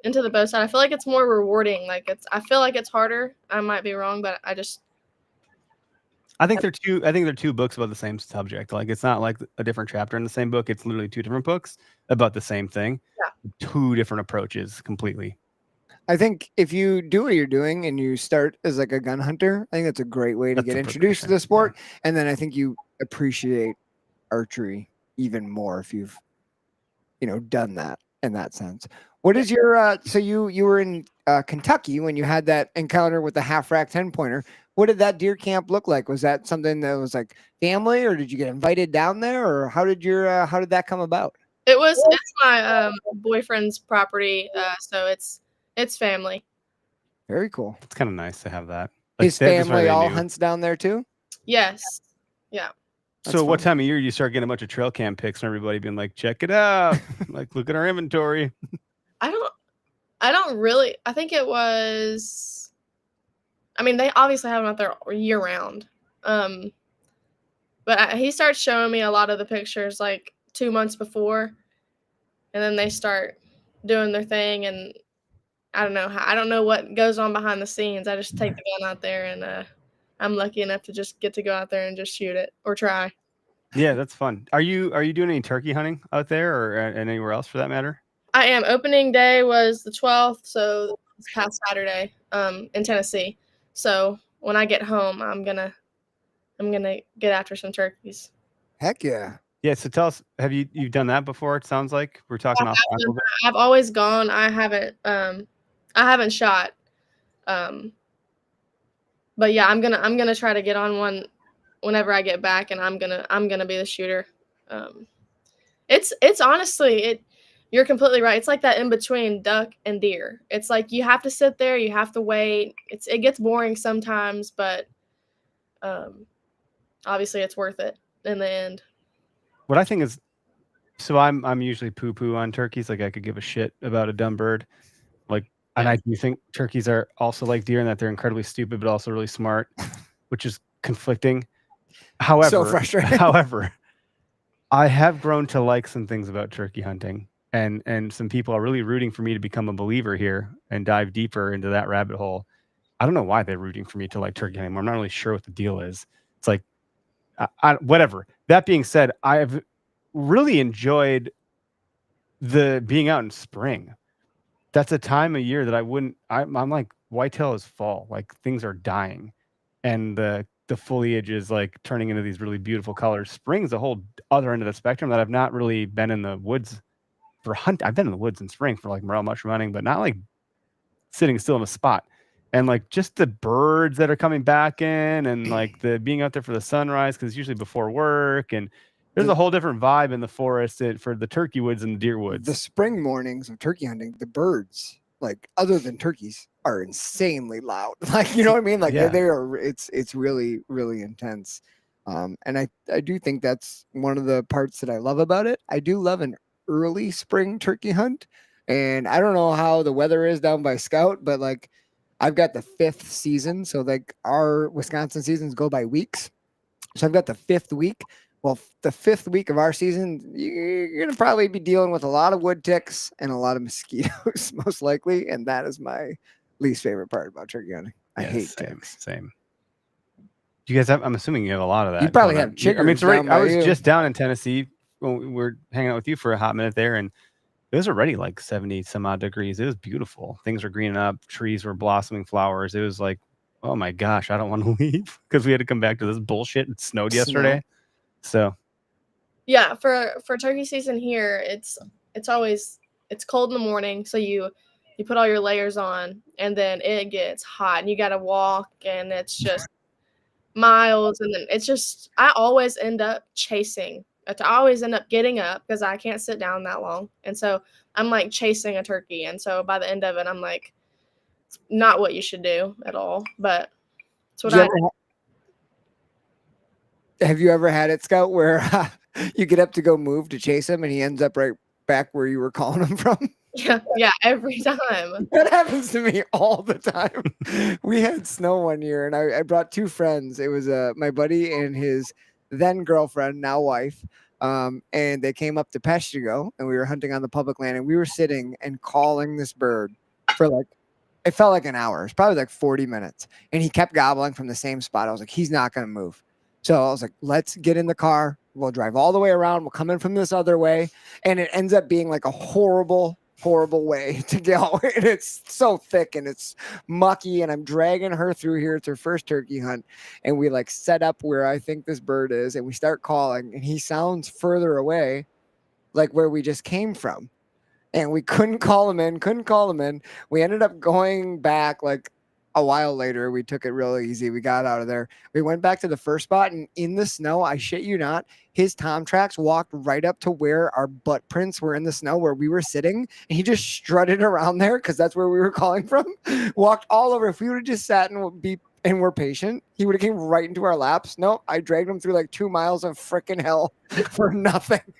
into the bow side. I feel like it's more rewarding. Like I feel like it's harder. I might be wrong, but I think they're two books about the same subject. Like it's not like a different chapter in the same book. It's literally 2 different books about the same thing. Yeah. 2 different approaches completely. I think if you do what you're doing and you start as like a gun hunter, I think that's a great way to get introduced to the sport. Yeah. And then I think you appreciate archery even more if you've, done that in that sense. What is your, so you were in Kentucky when you had that encounter with the half rack 10-pointer. What did that deer camp look like? Was that something that was like family, or did you get invited down there, or how did that come about? It's my boyfriend's property, so it's family. Very cool. It's kind of nice to have that. Like, his family all hunts down there too? Yes. Yeah. So what time of year you start getting a bunch of trail cam pics and everybody being like, check it out, like look at our inventory? I don't really. I think it was. They obviously have them out there year round. But he starts showing me a lot of the pictures like 2 months before, and then they start doing their thing, and I don't know what goes on behind the scenes. I just take the gun out there, and I'm lucky enough to just get to go out there and just shoot it or try. Yeah, that's fun. Are you doing any turkey hunting out there or anywhere else for that matter? I am. Opening day was the 12th, so this past Saturday, in Tennessee. So when I get home, I'm gonna get after some turkeys. Heck yeah! Yeah. So tell us, have you've done that before? It sounds like we're talking off. I've always gone. I haven't shot. But yeah, I'm gonna try to get on one whenever I get back, and I'm gonna be the shooter. It's honestly you're completely right. It's like that in between duck and deer. It's like you have to sit there, you have to wait. It gets boring sometimes, but obviously it's worth it in the end. What I think is, so I'm usually poo poo on turkeys. Like I could give a shit about a dumb bird. Like, and Yeah. I do think turkeys are also like deer in that they're incredibly stupid, but also really smart, which is conflicting. However, frustrating. however, I have grown to like some things about turkey hunting, and some people are really rooting for me to become a believer here and dive deeper into that rabbit hole. I don't know why they're rooting for me to like turkey hunting. I'm not really sure what the deal is. It's like, whatever. That being said, I've really enjoyed the being out in spring. That's a time of year that I'm like, whitetail is fall, like things are dying, and the foliage is like turning into these really beautiful colors. Spring's a whole other end of the spectrum that I've not really been in the woods for hunt. I've been in the woods in spring for like morel mushroom hunting, but not like sitting still in a spot. And like just the birds that are coming back in, and like the being out there for the sunrise, because it's usually before work, and there's a whole different vibe in the forest for the turkey woods and the deer woods. The spring mornings of turkey hunting, the birds, like other than turkeys, are insanely loud. Like, you know what I mean? Like Yeah. they are. It's really really intense. And I do think that's one of the parts that I love about it. I do love an early spring turkey hunt, and I don't know how the weather is down by Scout, but like I've got the 5th season, so like our Wisconsin seasons go by weeks. So I've got the 5th week. Well, the 5th week of our season, you're going to probably be dealing with a lot of wood ticks and a lot of mosquitoes, most likely. And that is my least favorite part about turkey hunting. I hate ticks. Same. Do you guys have? I'm assuming you have a lot of that. You probably going have on. I mean, chiggers down by I was you. just down in Tennessee when we were hanging out with you for a hot minute there, and it was already like 70 some odd degrees. It was beautiful. Things were greening up. Trees were blossoming flowers. It was like, oh my gosh, I don't want to leave because we had to come back to this bullshit. It snowed yesterday. So Yeah, for turkey season here, it's cold in the morning, so you put all your layers on, and then it gets hot, and you got to walk, and it's just miles, and then it's just I always end up chasing. I always end up getting up because I can't sit down that long, and so I'm like chasing a turkey, and so by the end of it, I'm like, it's not what you should do at all, but it's what Have you ever had it, Scout, where you get up to go move to chase him and he ends up right back where you were calling him from? yeah, every time. That happens to me all the time. We had snow one year, and I brought 2 friends. It was my buddy and his then girlfriend, now wife. And they came up to Peshtigo, and we were hunting on the public land, and we were sitting and calling this bird for like, it felt like an hour. It's probably like 40 minutes. And he kept gobbling from the same spot. I was like, he's not going to move. So I was like, let's get in the car. We'll drive all the way around. We'll come in from this other way. And it ends up being like a horrible way to go. And it's so thick and it's mucky. And I'm dragging her through here. It's her first turkey hunt. And we like set up where I think this bird is. And we start calling. And he sounds further away, like where we just came from. And we couldn't call him in. We ended up going back like a while later. We took it real easy. We got out of there. We went back to the first spot, and in the snow, I shit you not, his tom tracks walked right up to where our butt prints were in the snow where we were sitting, and he just strutted around there because that's where we were calling from. Walked all over. If we would have just sat and we're patient, he would have came right into our laps. No, I dragged him through like 2 miles of freaking hell for nothing.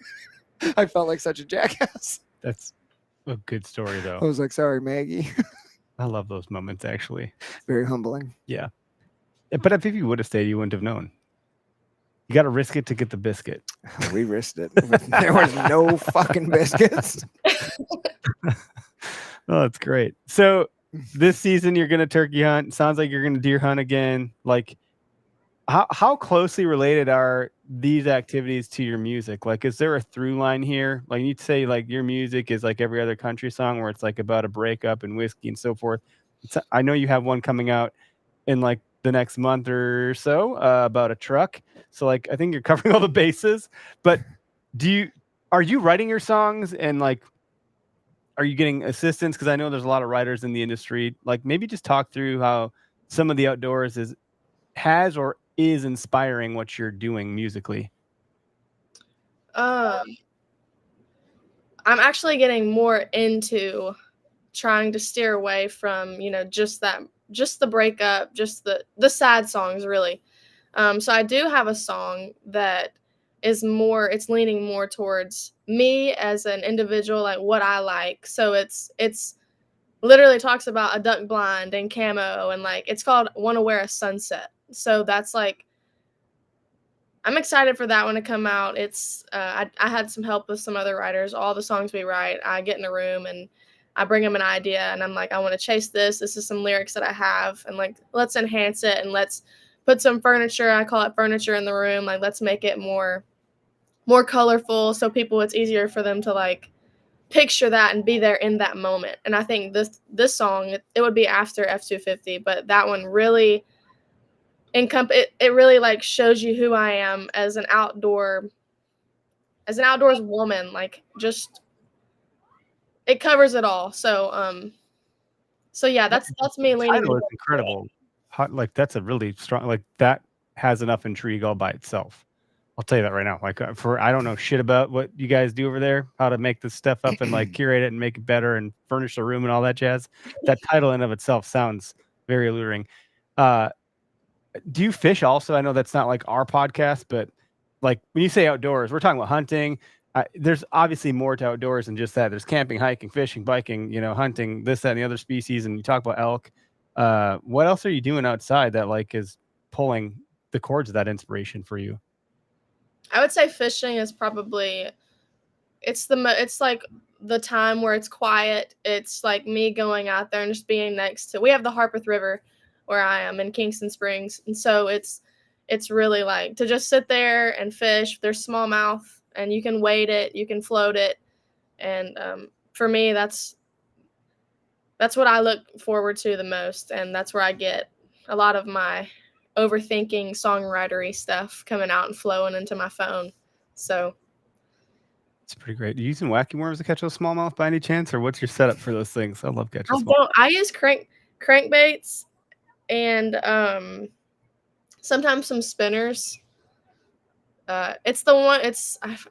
I felt like such a jackass. that's a good story, though. I was like, sorry, Maggie. I love those moments, actually. Very humbling. Yeah. But if you would have stayed, you wouldn't have known. You got to risk it to get the biscuit. We risked it. There was no fucking biscuits. Oh, that's great. So this season, you're going to turkey hunt. Sounds like you're going to deer hunt again. Like, how closely related are these activities to your music? Like, is there a through line here? Like, you'd say like your music is like every other country song where it's like about a breakup and whiskey and so forth. I know you have one coming out in like the next month or so about a truck. So like, I think you're covering all the bases, but are you writing your songs, and like, are you getting assistance? Cause I know there's a lot of writers in the industry. Like, maybe just talk through how some of the outdoors has or is inspiring what you're doing musically? I'm actually getting more into trying to steer away from, just the breakup, just the sad songs, really. So I do have a song that it's leaning more towards me as an individual, like what I like. So it's literally talks about a duck blind and camo, and like it's called "Wanna Wear a Sunset." So that's like, I'm excited for that one to come out. It's I had some help with some other writers. All the songs we write, I get in a room and I bring them an idea, and I'm like, I want to chase this. This is some lyrics that I have, and like, let's enhance it and let's put some furniture. I call it furniture in the room. Like, let's make it more colorful, so it's easier for them to like picture that and be there in that moment. And I think this song, it would be after F-250, but that one really it really like shows you who I am as an outdoors woman. Like, just it covers it all. So yeah, that's me leaning Title is into incredible. Like that's a really strong. Like that has enough intrigue all by itself. I'll tell you that right now. Like I don't know shit about what you guys do over there, how to make this stuff up and like curate it and make it better and furnish the room and all that jazz. That title in of itself sounds very alluring. Do you fish also? I know that's not like our podcast, but like when you say outdoors, we're talking about hunting. There's obviously more to outdoors than just that. There's camping, hiking, fishing, biking, hunting, this, that, and the other species. And you talk about elk. What else are you doing outside that like is pulling the cords of that inspiration for you? I would say fishing is probably it's like the time where it's quiet. It's like me going out there and just being next to. We have the Harpeth River where I am in Kingston Springs, and so it's really like to just sit there and fish. There's smallmouth, and you can wade it, you can float it, and for me, that's what I look forward to the most, and that's where I get a lot of my overthinking songwritery stuff coming out and flowing into my phone. So it's pretty great. Are you using wacky worms to catch those smallmouth by any chance, or what's your setup for those things? I love catching smallmouth. I use crankbaits and sometimes some spinners. It's the one.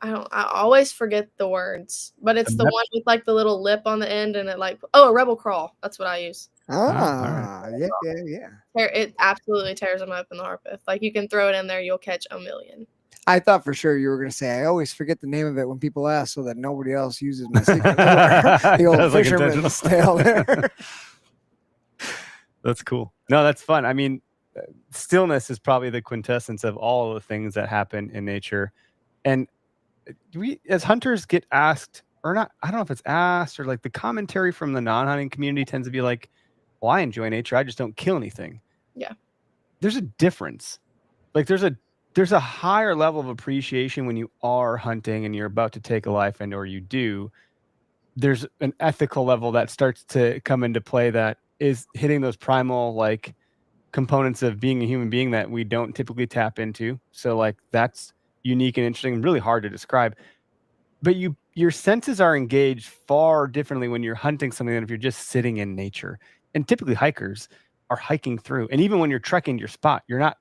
I always forget the words, but it's the one with like the little lip on the end, and it like a rebel crawl. That's what I use. Yeah. It absolutely tears them up in the Harpeth. Like, you can throw it in there, you'll catch a million. I thought for sure you were going to say, I always forget the name of it when people ask so that nobody else uses my secret lure. The old fisherman's tale there. That's cool. No, that's fun. I mean, stillness is probably the quintessence of all of the things that happen in nature. And we, as hunters, get asked, or not, I don't know if it's asked, or like the commentary from the non-hunting community tends to be like, well, I enjoy nature, I just don't kill anything. Yeah. There's a difference. Like there's a higher level of appreciation when you are hunting and you're about to take a life, and or you do. There's an ethical level that starts to come into play that is hitting those primal like components of being a human being that we don't typically tap into. So like that's unique and interesting and really hard to describe. But your senses are engaged far differently when you're hunting something than if you're just sitting in nature. And typically hikers are hiking through. And even when you're trekking to your spot, you're not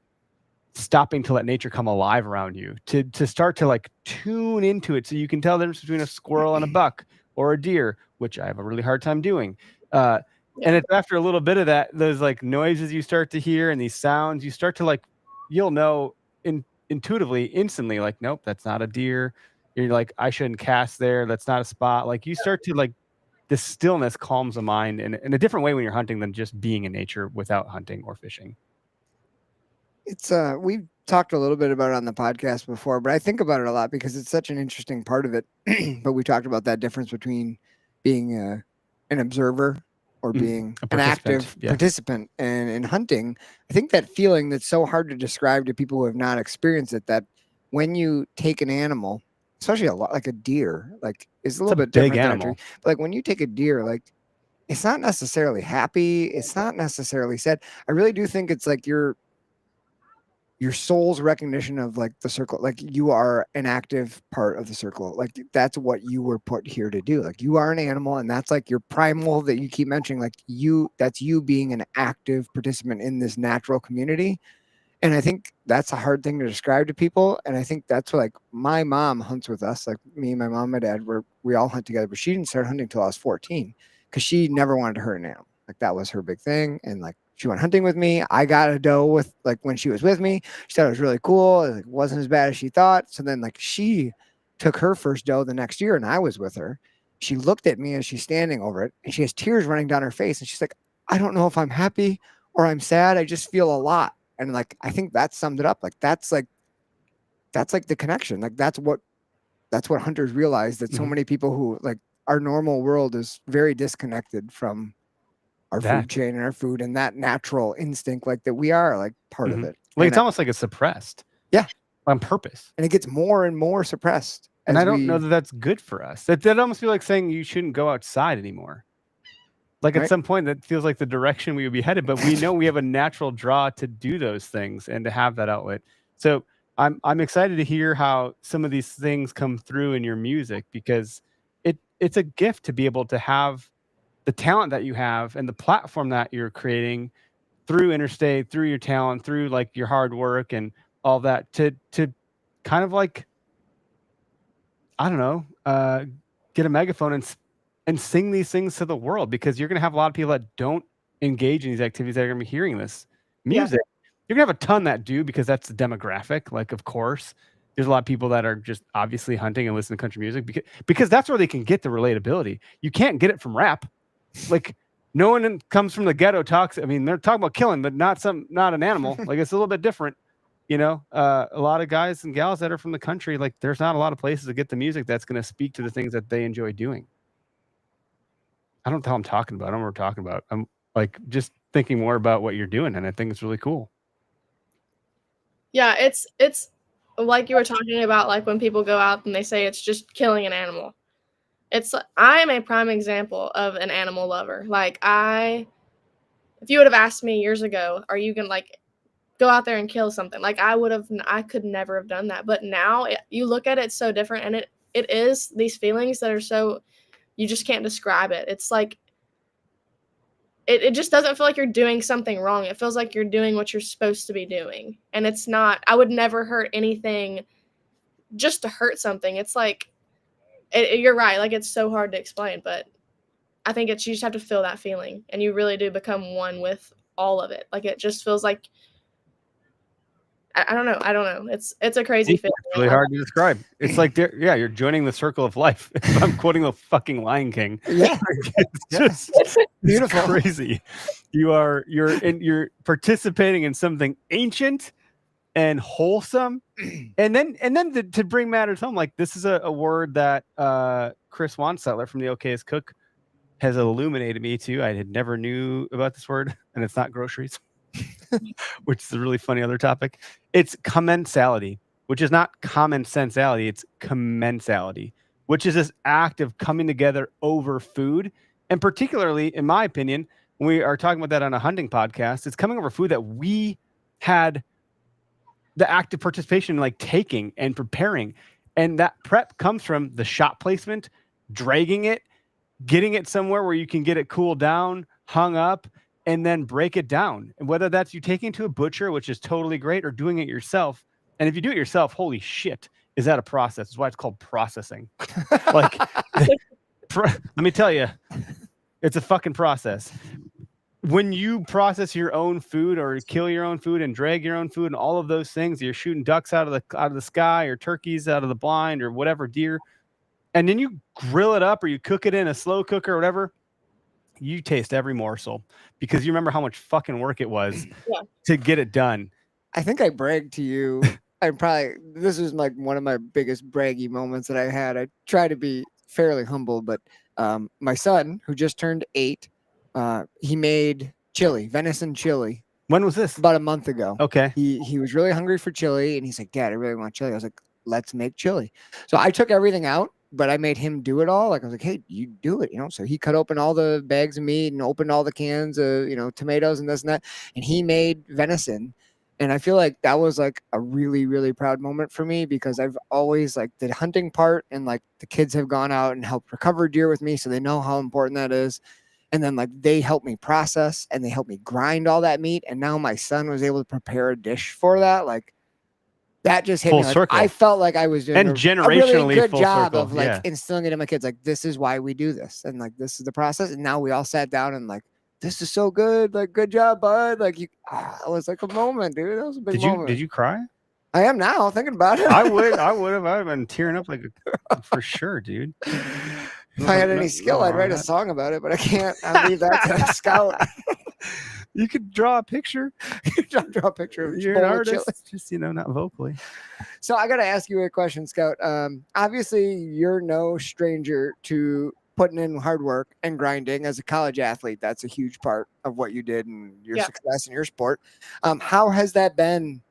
stopping to let nature come alive around you, to start to like tune into it so you can tell the difference between a squirrel and a buck or a deer, which I have a really hard time doing. And it's after a little bit of that, those like noises you start to hear and these sounds, you start to like, you'll know intuitively, instantly, like, nope, that's not a deer. You're like, I shouldn't cast there. That's not a spot. Like you start to like, the stillness calms the mind in a different way when you're hunting than just being in nature without hunting or fishing. It's we've talked a little bit about it on the podcast before, but I think about it a lot because it's such an interesting part of it. But we talked about that difference between being an observer or being an active participant. And in hunting, I think that feeling that's so hard to describe to people who have not experienced it, that when you take an animal, especially a lot like a deer, like it's a little bit different than a tree. But like when you take a deer, like it's not necessarily happy, it's not necessarily sad. I really do think it's like your soul's recognition of like the circle, like you are an active part of the circle. Like that's what you were put here to do. Like you are an animal, and that's like your primal that you keep mentioning, like that's you being an active participant in this natural community. And I think that's a hard thing to describe to people. And I think that's what, like, my mom hunts with us. Like me, my mom, my dad, we all hunt together. But she didn't start hunting until I was 14 because she never wanted to hurt an animal. Like that was her big thing. And like she went hunting with me. I got a doe with like when she was with me. She thought it was really cool. It wasn't as bad as she thought. So then like she took her first doe the next year, and I was with her. She looked at me as she's standing over it, and she has tears running down her face. And she's like, I don't know if I'm happy or I'm sad. I just feel a lot. And like I think that summed it up. Like that's like the connection. Like that's what hunters realize, that so Mhm. many people who like our normal world is very disconnected from our That. food chain and our food and that natural instinct, like that we are like part of Mhm. it. Like And it's almost like it's suppressed. Yeah. On purpose. and it gets more and more suppressed And as I don't know we that that's good for us. That almost feel like saying you shouldn't go outside anymore. Like at Right. some point that feels like the direction we would be headed, but we know we have a natural draw to do those things and to have that outlet. So I'm excited to hear how some of these things come through in your music, because it's a gift to be able to have the talent that you have and the platform that you're creating through Interstate, through your talent, through like your hard work and all that, to kind of like, I don't know, get a megaphone and sing these things to the world, because you're going to have a lot of people that don't engage in these activities that are going to be hearing this Yeah. music. You're going to have a ton that do, because that's the demographic. Like, of course, there's a lot of people that are just obviously hunting and listening to country music because that's where they can get the relatability. You can't get it from rap. Like, no one comes from the ghetto talks. I mean, they're talking about killing, but not an animal. Like, it's a little bit different. A lot of guys and gals that are from the country, like there's not a lot of places to get the music that's going to speak to the things that they enjoy doing. I don't know how I'm talking about. I don't know what we're talking about. I'm like just thinking more about what you're doing, and I think it's really cool. Yeah, it's like you were talking about, like when people go out and they say it's just killing an animal. I am a prime example of an animal lover. Like if you would have asked me years ago, are you gonna like go out there and kill something? Like I could never have done that. But now you look at it so different, and it is these feelings that are so, you just can't describe it. It's like it just doesn't feel like you're doing something wrong. It feels like you're doing what you're supposed to be doing. And it's not, I would never hurt anything just to hurt something. It's like, you're right. Like, it's so hard to explain, but I think you just have to feel that feeling, and you really do become one with all of it. Like, it just feels like, I don't know. I don't know. It's a crazy feeling. It's really hard to describe. It's like, you're joining the circle of life. If I'm quoting the fucking Lion King. Yeah. It's just Beautiful. It's crazy. You're participating in something ancient and wholesome, and then to bring matters home, like this is a word that Chris Wansettler from the OK's Cook has illuminated me to. I had never knew about this word, and it's not groceries, which is a really funny other topic. It's commensality, which is not common sensality. It's commensality, which is this act of coming together over food. And particularly, in my opinion, when we are talking about that on a hunting podcast, it's coming over food that we had the active participation in, like taking and preparing. And that prep comes from the shot placement, dragging it, getting it somewhere where you can get it cooled down, hung up, and then break it down. And whether that's you taking it to a butcher, which is totally great, or doing it yourself. And if you do it yourself, holy shit, is that a process? That's why it's called processing. Like, let me tell you, it's a fucking process. When you process your own food or kill your own food and drag your own food and all of those things, you're shooting ducks out of the sky, or turkeys out of the blind, or whatever, deer, and then you grill it up or you cook it in a slow cooker or whatever, you taste every morsel because you remember how much fucking work it was to get it done. I think I bragged to you. This was like one of my biggest braggy moments that I had. I try to be fairly humble, but my son, who just turned 8, he made venison chili. When was this? About a month ago. Okay. He was really hungry for chili, and he's like, Dad, I really want chili. I was like, let's make chili. So I took everything out, but I made him do it all. Like, I was like, hey, you do it, So he cut open all the bags of meat and opened all the cans of, tomatoes and this and that. And he made venison. And I feel like that was like a really, really proud moment for me, because I've always like the hunting part, and like the kids have gone out and helped recover deer with me, so they know how important that is. And then like they helped me process and they helped me grind all that meat. And now my son was able to prepare a dish for that. Like that just hit Full me. Like, circle. I felt like I was doing And a generationally really good full job circle, of like yeah. instilling it in my kids. Like, this is why we do this. And like, this is the process. And now we all sat down and like, this is so good. Like, good job, bud. Like it was like a moment, dude. That was a big moment. Did you cry? I am now thinking about it. I would have been tearing up like for sure, dude. If I had any skill, I'd write a song about it, but I can't. I'll leave that to Scout. You could draw a picture. Draw a picture of You're an artist, just not vocally. So I got to ask you a question, Scout. Obviously, you're no stranger to putting in hard work and grinding as a college athlete. That's a huge part of what you did and your success in your sport. How has that been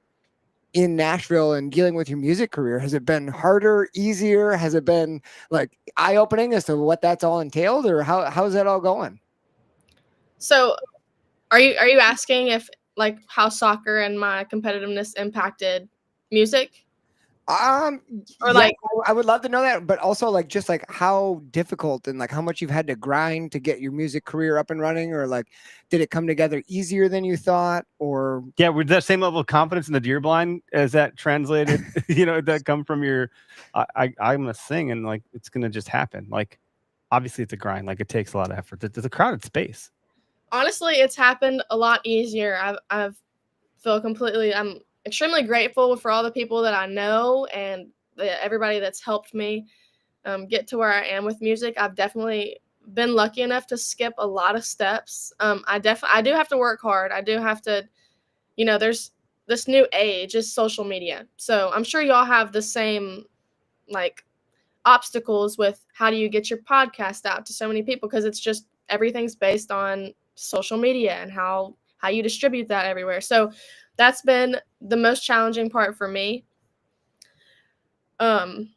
in Nashville and dealing with your music career? Has it been harder, easier? Has it been like eye-opening as to what that's all entailed, or how's that all going? So are you asking if like how soccer and my competitiveness impacted music? Or like I would love to know that, but also like just like how difficult and like how much you've had to grind to get your music career up and running, or like did it come together easier than you thought? Or with that same level of confidence in the deer blind as that translated, that come from your I'm gonna sing and like it's gonna just happen. Like obviously it's a grind, like it takes a lot of effort. It's a crowded space. Honestly, it's happened a lot easier. I'm extremely grateful for all the people that I know and everybody that's helped me get to where I am with music. I've definitely been lucky enough to skip a lot of steps. I do have to work hard. I do have to, there's this new age is social media. So I'm sure y'all have the same like obstacles with how do you get your podcast out to so many people, because it's just everything's based on social media and how you distribute that everywhere. So that's been the most challenging part for me. But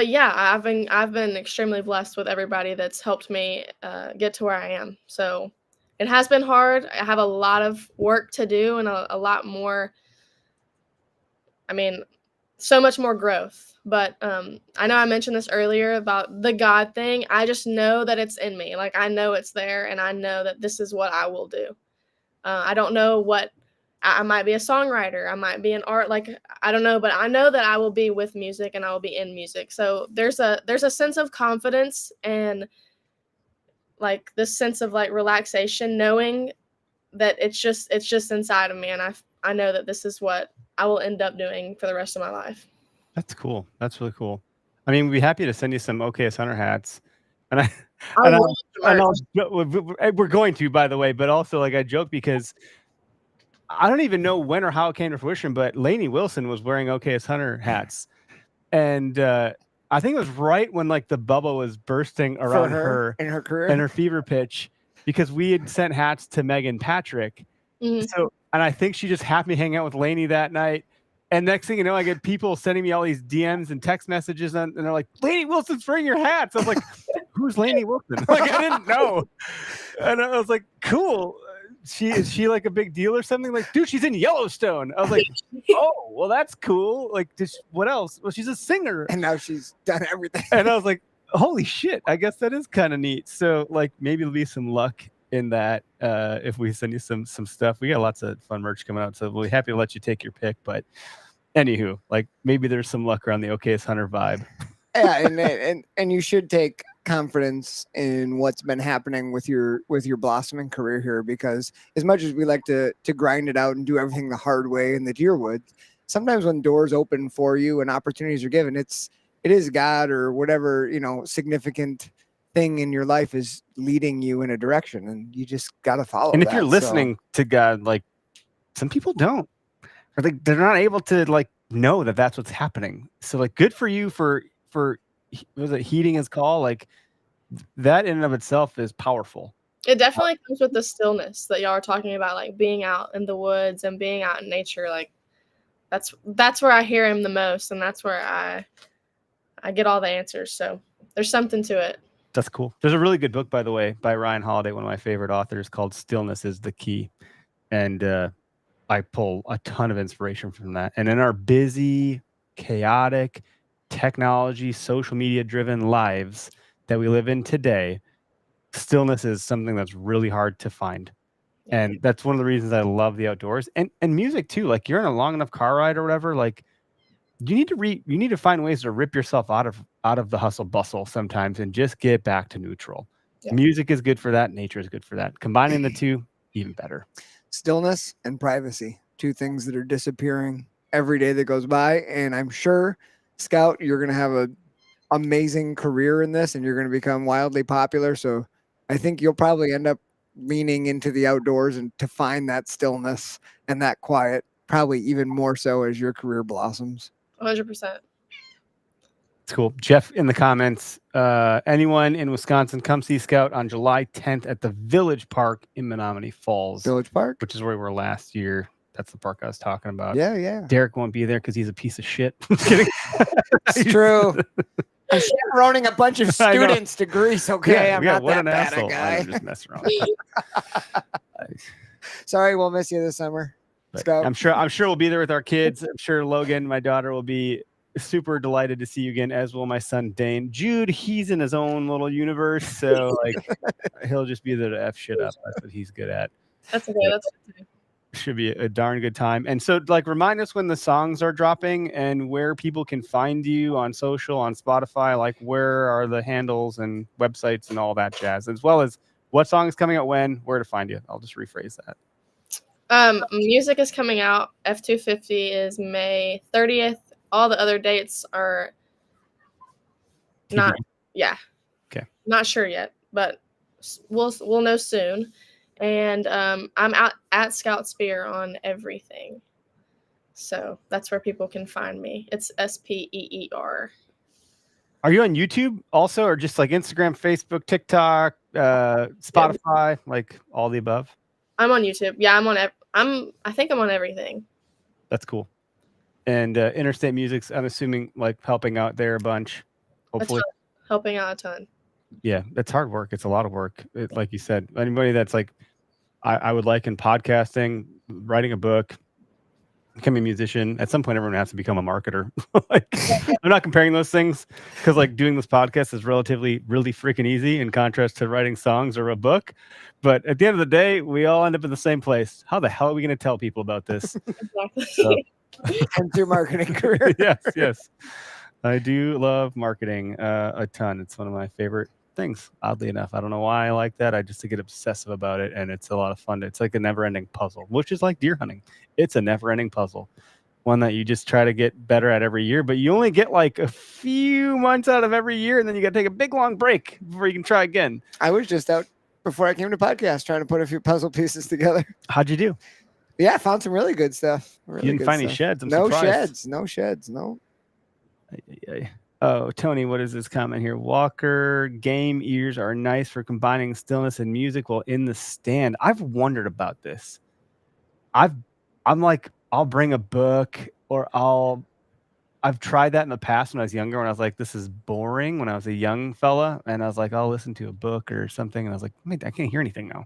yeah, I've been extremely blessed with everybody that's helped me get to where I am. So it has been hard. I have a lot of work to do and a lot more. I mean, so much more growth. But I know I mentioned this earlier about the God thing. I just know that it's in me. Like I know it's there, and I know that this is what I will do. I don't know what I might be a songwriter. I might be an art. Like I don't know, but I know that I will be with music and I will be in music. So there's a sense of confidence and like this sense of like relaxation, knowing that it's just inside of me, and I know that this is what I will end up doing for the rest of my life. That's cool. That's really cool. I mean, we'd be happy to send you some OKS Hunter hats, and we're going to, by the way. But also, like I joke because I don't even know when or how it came to fruition, but Lainey Wilson was wearing OKS Hunter hats, and I think it was right when like the bubble was bursting around her in her career and her fever pitch, because we had sent hats to Megan Patrick. Mm-hmm. So, and I think she just had me hang out with Lainey that night. And next thing you know, I get people sending me all these DMs and text messages, and they're like, "Lainey Wilson's wearing your hats." I was like, "Who's Lainey Wilson?" Like I didn't know, and I was like, "Cool." Is she like a big deal or something? Like, dude, she's in Yellowstone. I was like, oh, well, that's cool. Like, what else? Well, she's a singer, and now she's done everything. And I was like, holy shit, I guess that is kind of neat. So, like, maybe there'll be some luck in that if we send you some stuff. We got lots of fun merch coming out, so we'll be happy to let you take your pick. But anywho, like maybe there's some luck around the OKS Hunter vibe. Yeah, and you should take confidence in what's been happening with your blossoming career here, because as much as we like to grind it out and do everything the hard way in the deer woods, sometimes when doors open for you and opportunities are given, it is God or whatever, significant thing in your life is leading you in a direction, and you just got to follow. And if you're listening to God, like some people don't, or they're not able to like know that that's what's happening. So like, good for you for was it heeding his call? Like that in and of itself is powerful. It definitely comes with the stillness that y'all are talking about, like being out in the woods and being out in nature. Like that's where I hear him the most, and that's where I get all the answers. So there's something to it. That's cool. There's a really good book, by the way, by Ryan Holiday, one of my favorite authors, called Stillness is the Key. And I pull a ton of inspiration from that. And in our busy, chaotic, technology, social media driven lives that we live in today, stillness is something that's really hard to find. Yeah. And that's one of the reasons I love the outdoors and music too. Like you're in a long enough car ride or whatever, like you need to find ways to rip yourself out of the hustle bustle sometimes and just get back to neutral. Yeah. Music is good for that. Nature is good for that. Combining the two, even better. Stillness and privacy, two things that are disappearing every day that goes by. And I'm sure, Scout, you're going to have an amazing career in this and you're going to become wildly popular. So I think you'll probably end up leaning into the outdoors and to find that stillness and that quiet, probably even more so as your career blossoms. 100%. It's cool. Jeff in the comments, anyone in Wisconsin, come see Scout on July 10th at the Village Park in Menominee Falls. Village Park? Which is where we were last year. That's the park I was talking about. Yeah. Derek won't be there because he's a piece of shit. Just kidding. It's true. I'm chaperoning a bunch of students to Greece. Okay, I'm not that bad a guy. I'm just messing around. Sorry, we'll miss you this summer. I'm sure we'll be there with our kids. I'm sure Logan, my daughter, will be super delighted to see you again, as will my son Dane. Jude, he's in his own little universe, so like he'll just be there to F shit up. That's what he's good at. That's okay. That's okay. Should be a darn good time. And so like remind us when the songs are dropping and where people can find you on social, on Spotify, like where are the handles and websites and all that jazz, as well as what song is coming out when, where to find you. I'll just rephrase that. Music is coming out. F250 is May 30th. All the other dates are not not sure yet, but we'll know soon. And I'm out at Scout Speer on everything. So that's where people can find me. It's SPEER. Are you on YouTube also, or just like Instagram, Facebook, TikTok, Spotify, like all the above? I'm on YouTube. Yeah, I think I'm on everything. That's cool. And Interstate Music's, I'm assuming, like helping out there a bunch. Hopefully, helping out a ton. Yeah, it's hard work. It's a lot of work. Like you said, anybody that's like, I would like in podcasting, writing a book, becoming a musician. At some point, everyone has to become a marketer. Like, I'm not comparing those things because like doing this podcast is relatively really freaking easy in contrast to writing songs or a book. But at the end of the day, we all end up in the same place. How the hell are we going to tell people about this? Exactly. So, and through marketing career. Yes. I do love marketing a ton. It's one of my favorite things, oddly enough. I don't know why I like that. I just get obsessive about it, and it's a lot of fun. It's like a never-ending puzzle, which is like deer hunting. It's a never-ending puzzle, one that you just try to get better at every year, but you only get like a few months out of every year, and then you got to take a big, long break before you can try again. I was just out before I came to podcast trying to put a few puzzle pieces together. How'd you do? Yeah, I found some really good stuff. You didn't find any sheds? I'm no surprised. sheds. No. Oh, Tony, what is this comment here? Walker game ears are nice for combining stillness and music while in the stand. I've wondered about this. I'm like, I'll bring a book or I've tried that in the past when I was younger, when I was like, this is boring when I was a young fella. And I was like, I'll listen to a book or something. And I was like, I can't hear anything now.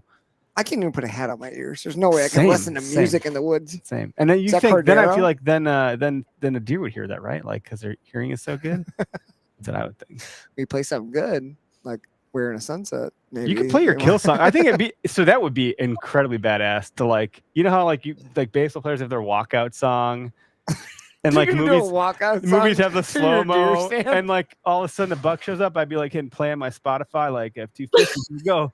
I can't even put a hat on my ears. There's no way I can listen to music in the woods. Same. And then you think, then I feel like then a deer would hear that, right? Like, because their hearing is so good. That's what I would think. We play something good, like We're in a Sunset. Maybe. You could play your kill song. I think that would be incredibly badass to like, you know how like baseball players have their walkout song. And like movies have the slow mo, and like all of a sudden the buck shows up. I'd be like hitting play on my Spotify, like F250, go,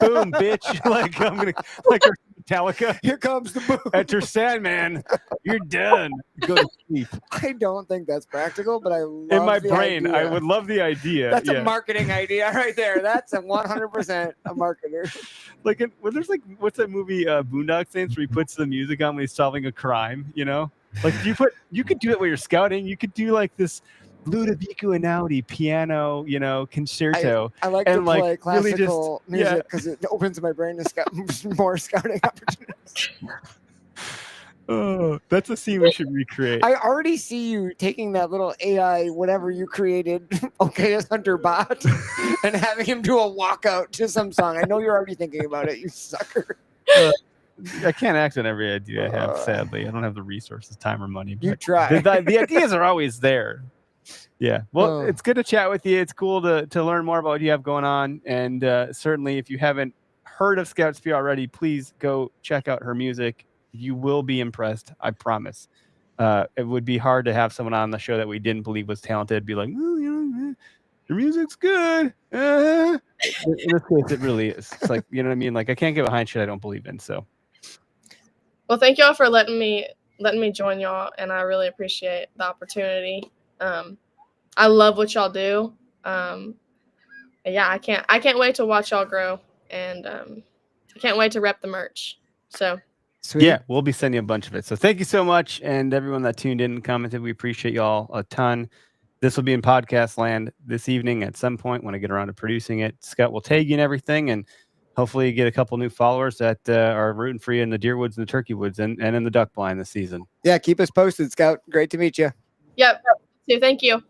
boom, bitch! Like I'm gonna like Metallica. Here comes the boom. Enter Sandman. You're done. Go to sleep. I don't think that's practical, but I love in my brain. Idea. I would love the idea. That's a marketing idea right there. That's a 100% a marketer. Like there's like what's that movie Boondock Saints where he puts the music on when he's solving a crime, you know? Like you could do it when you're scouting. You could do like this Ludovico Einaudi piano, you know, concerto. I like to play classical music because it opens my brain to scout more scouting opportunities. Oh, that's a scene we should recreate. I already see you taking that little AI, whatever you created, okay, as Hunter bot, and having him do a walkout to some song. I know you're already thinking about it, you sucker. I can't act on every idea I have, sadly. I don't have the resources, time, or money. You try. The ideas are always there. Yeah. Well, Oh. it's good to chat with you. It's cool to learn more about what you have going on. And certainly, if you haven't heard of Scout Speer already, please go check out her music. You will be impressed. I promise. It would be hard to have someone on the show that we didn't believe was talented be like, oh, your music's good. In this case, it really is. It's like, you know what I mean? Like, I can't get behind shit I don't believe in. So, Well, thank y'all for letting me join y'all, and I really appreciate the opportunity. I love what y'all do. Yeah, I can't wait to watch y'all grow, and I can't wait to rep the merch. So Sweet. yeah, we'll be sending you a bunch of it. So thank you so much. And everyone that tuned in and commented, we appreciate y'all a ton. This will be in podcast land this evening at some point when I get around to producing it. Scott will tag you and everything, and hopefully get a couple new followers that are rooting for you in the deer woods and the turkey woods and in the duck blind this season. Yeah, keep us posted, Scout. Great to meet you. yep. So thank you.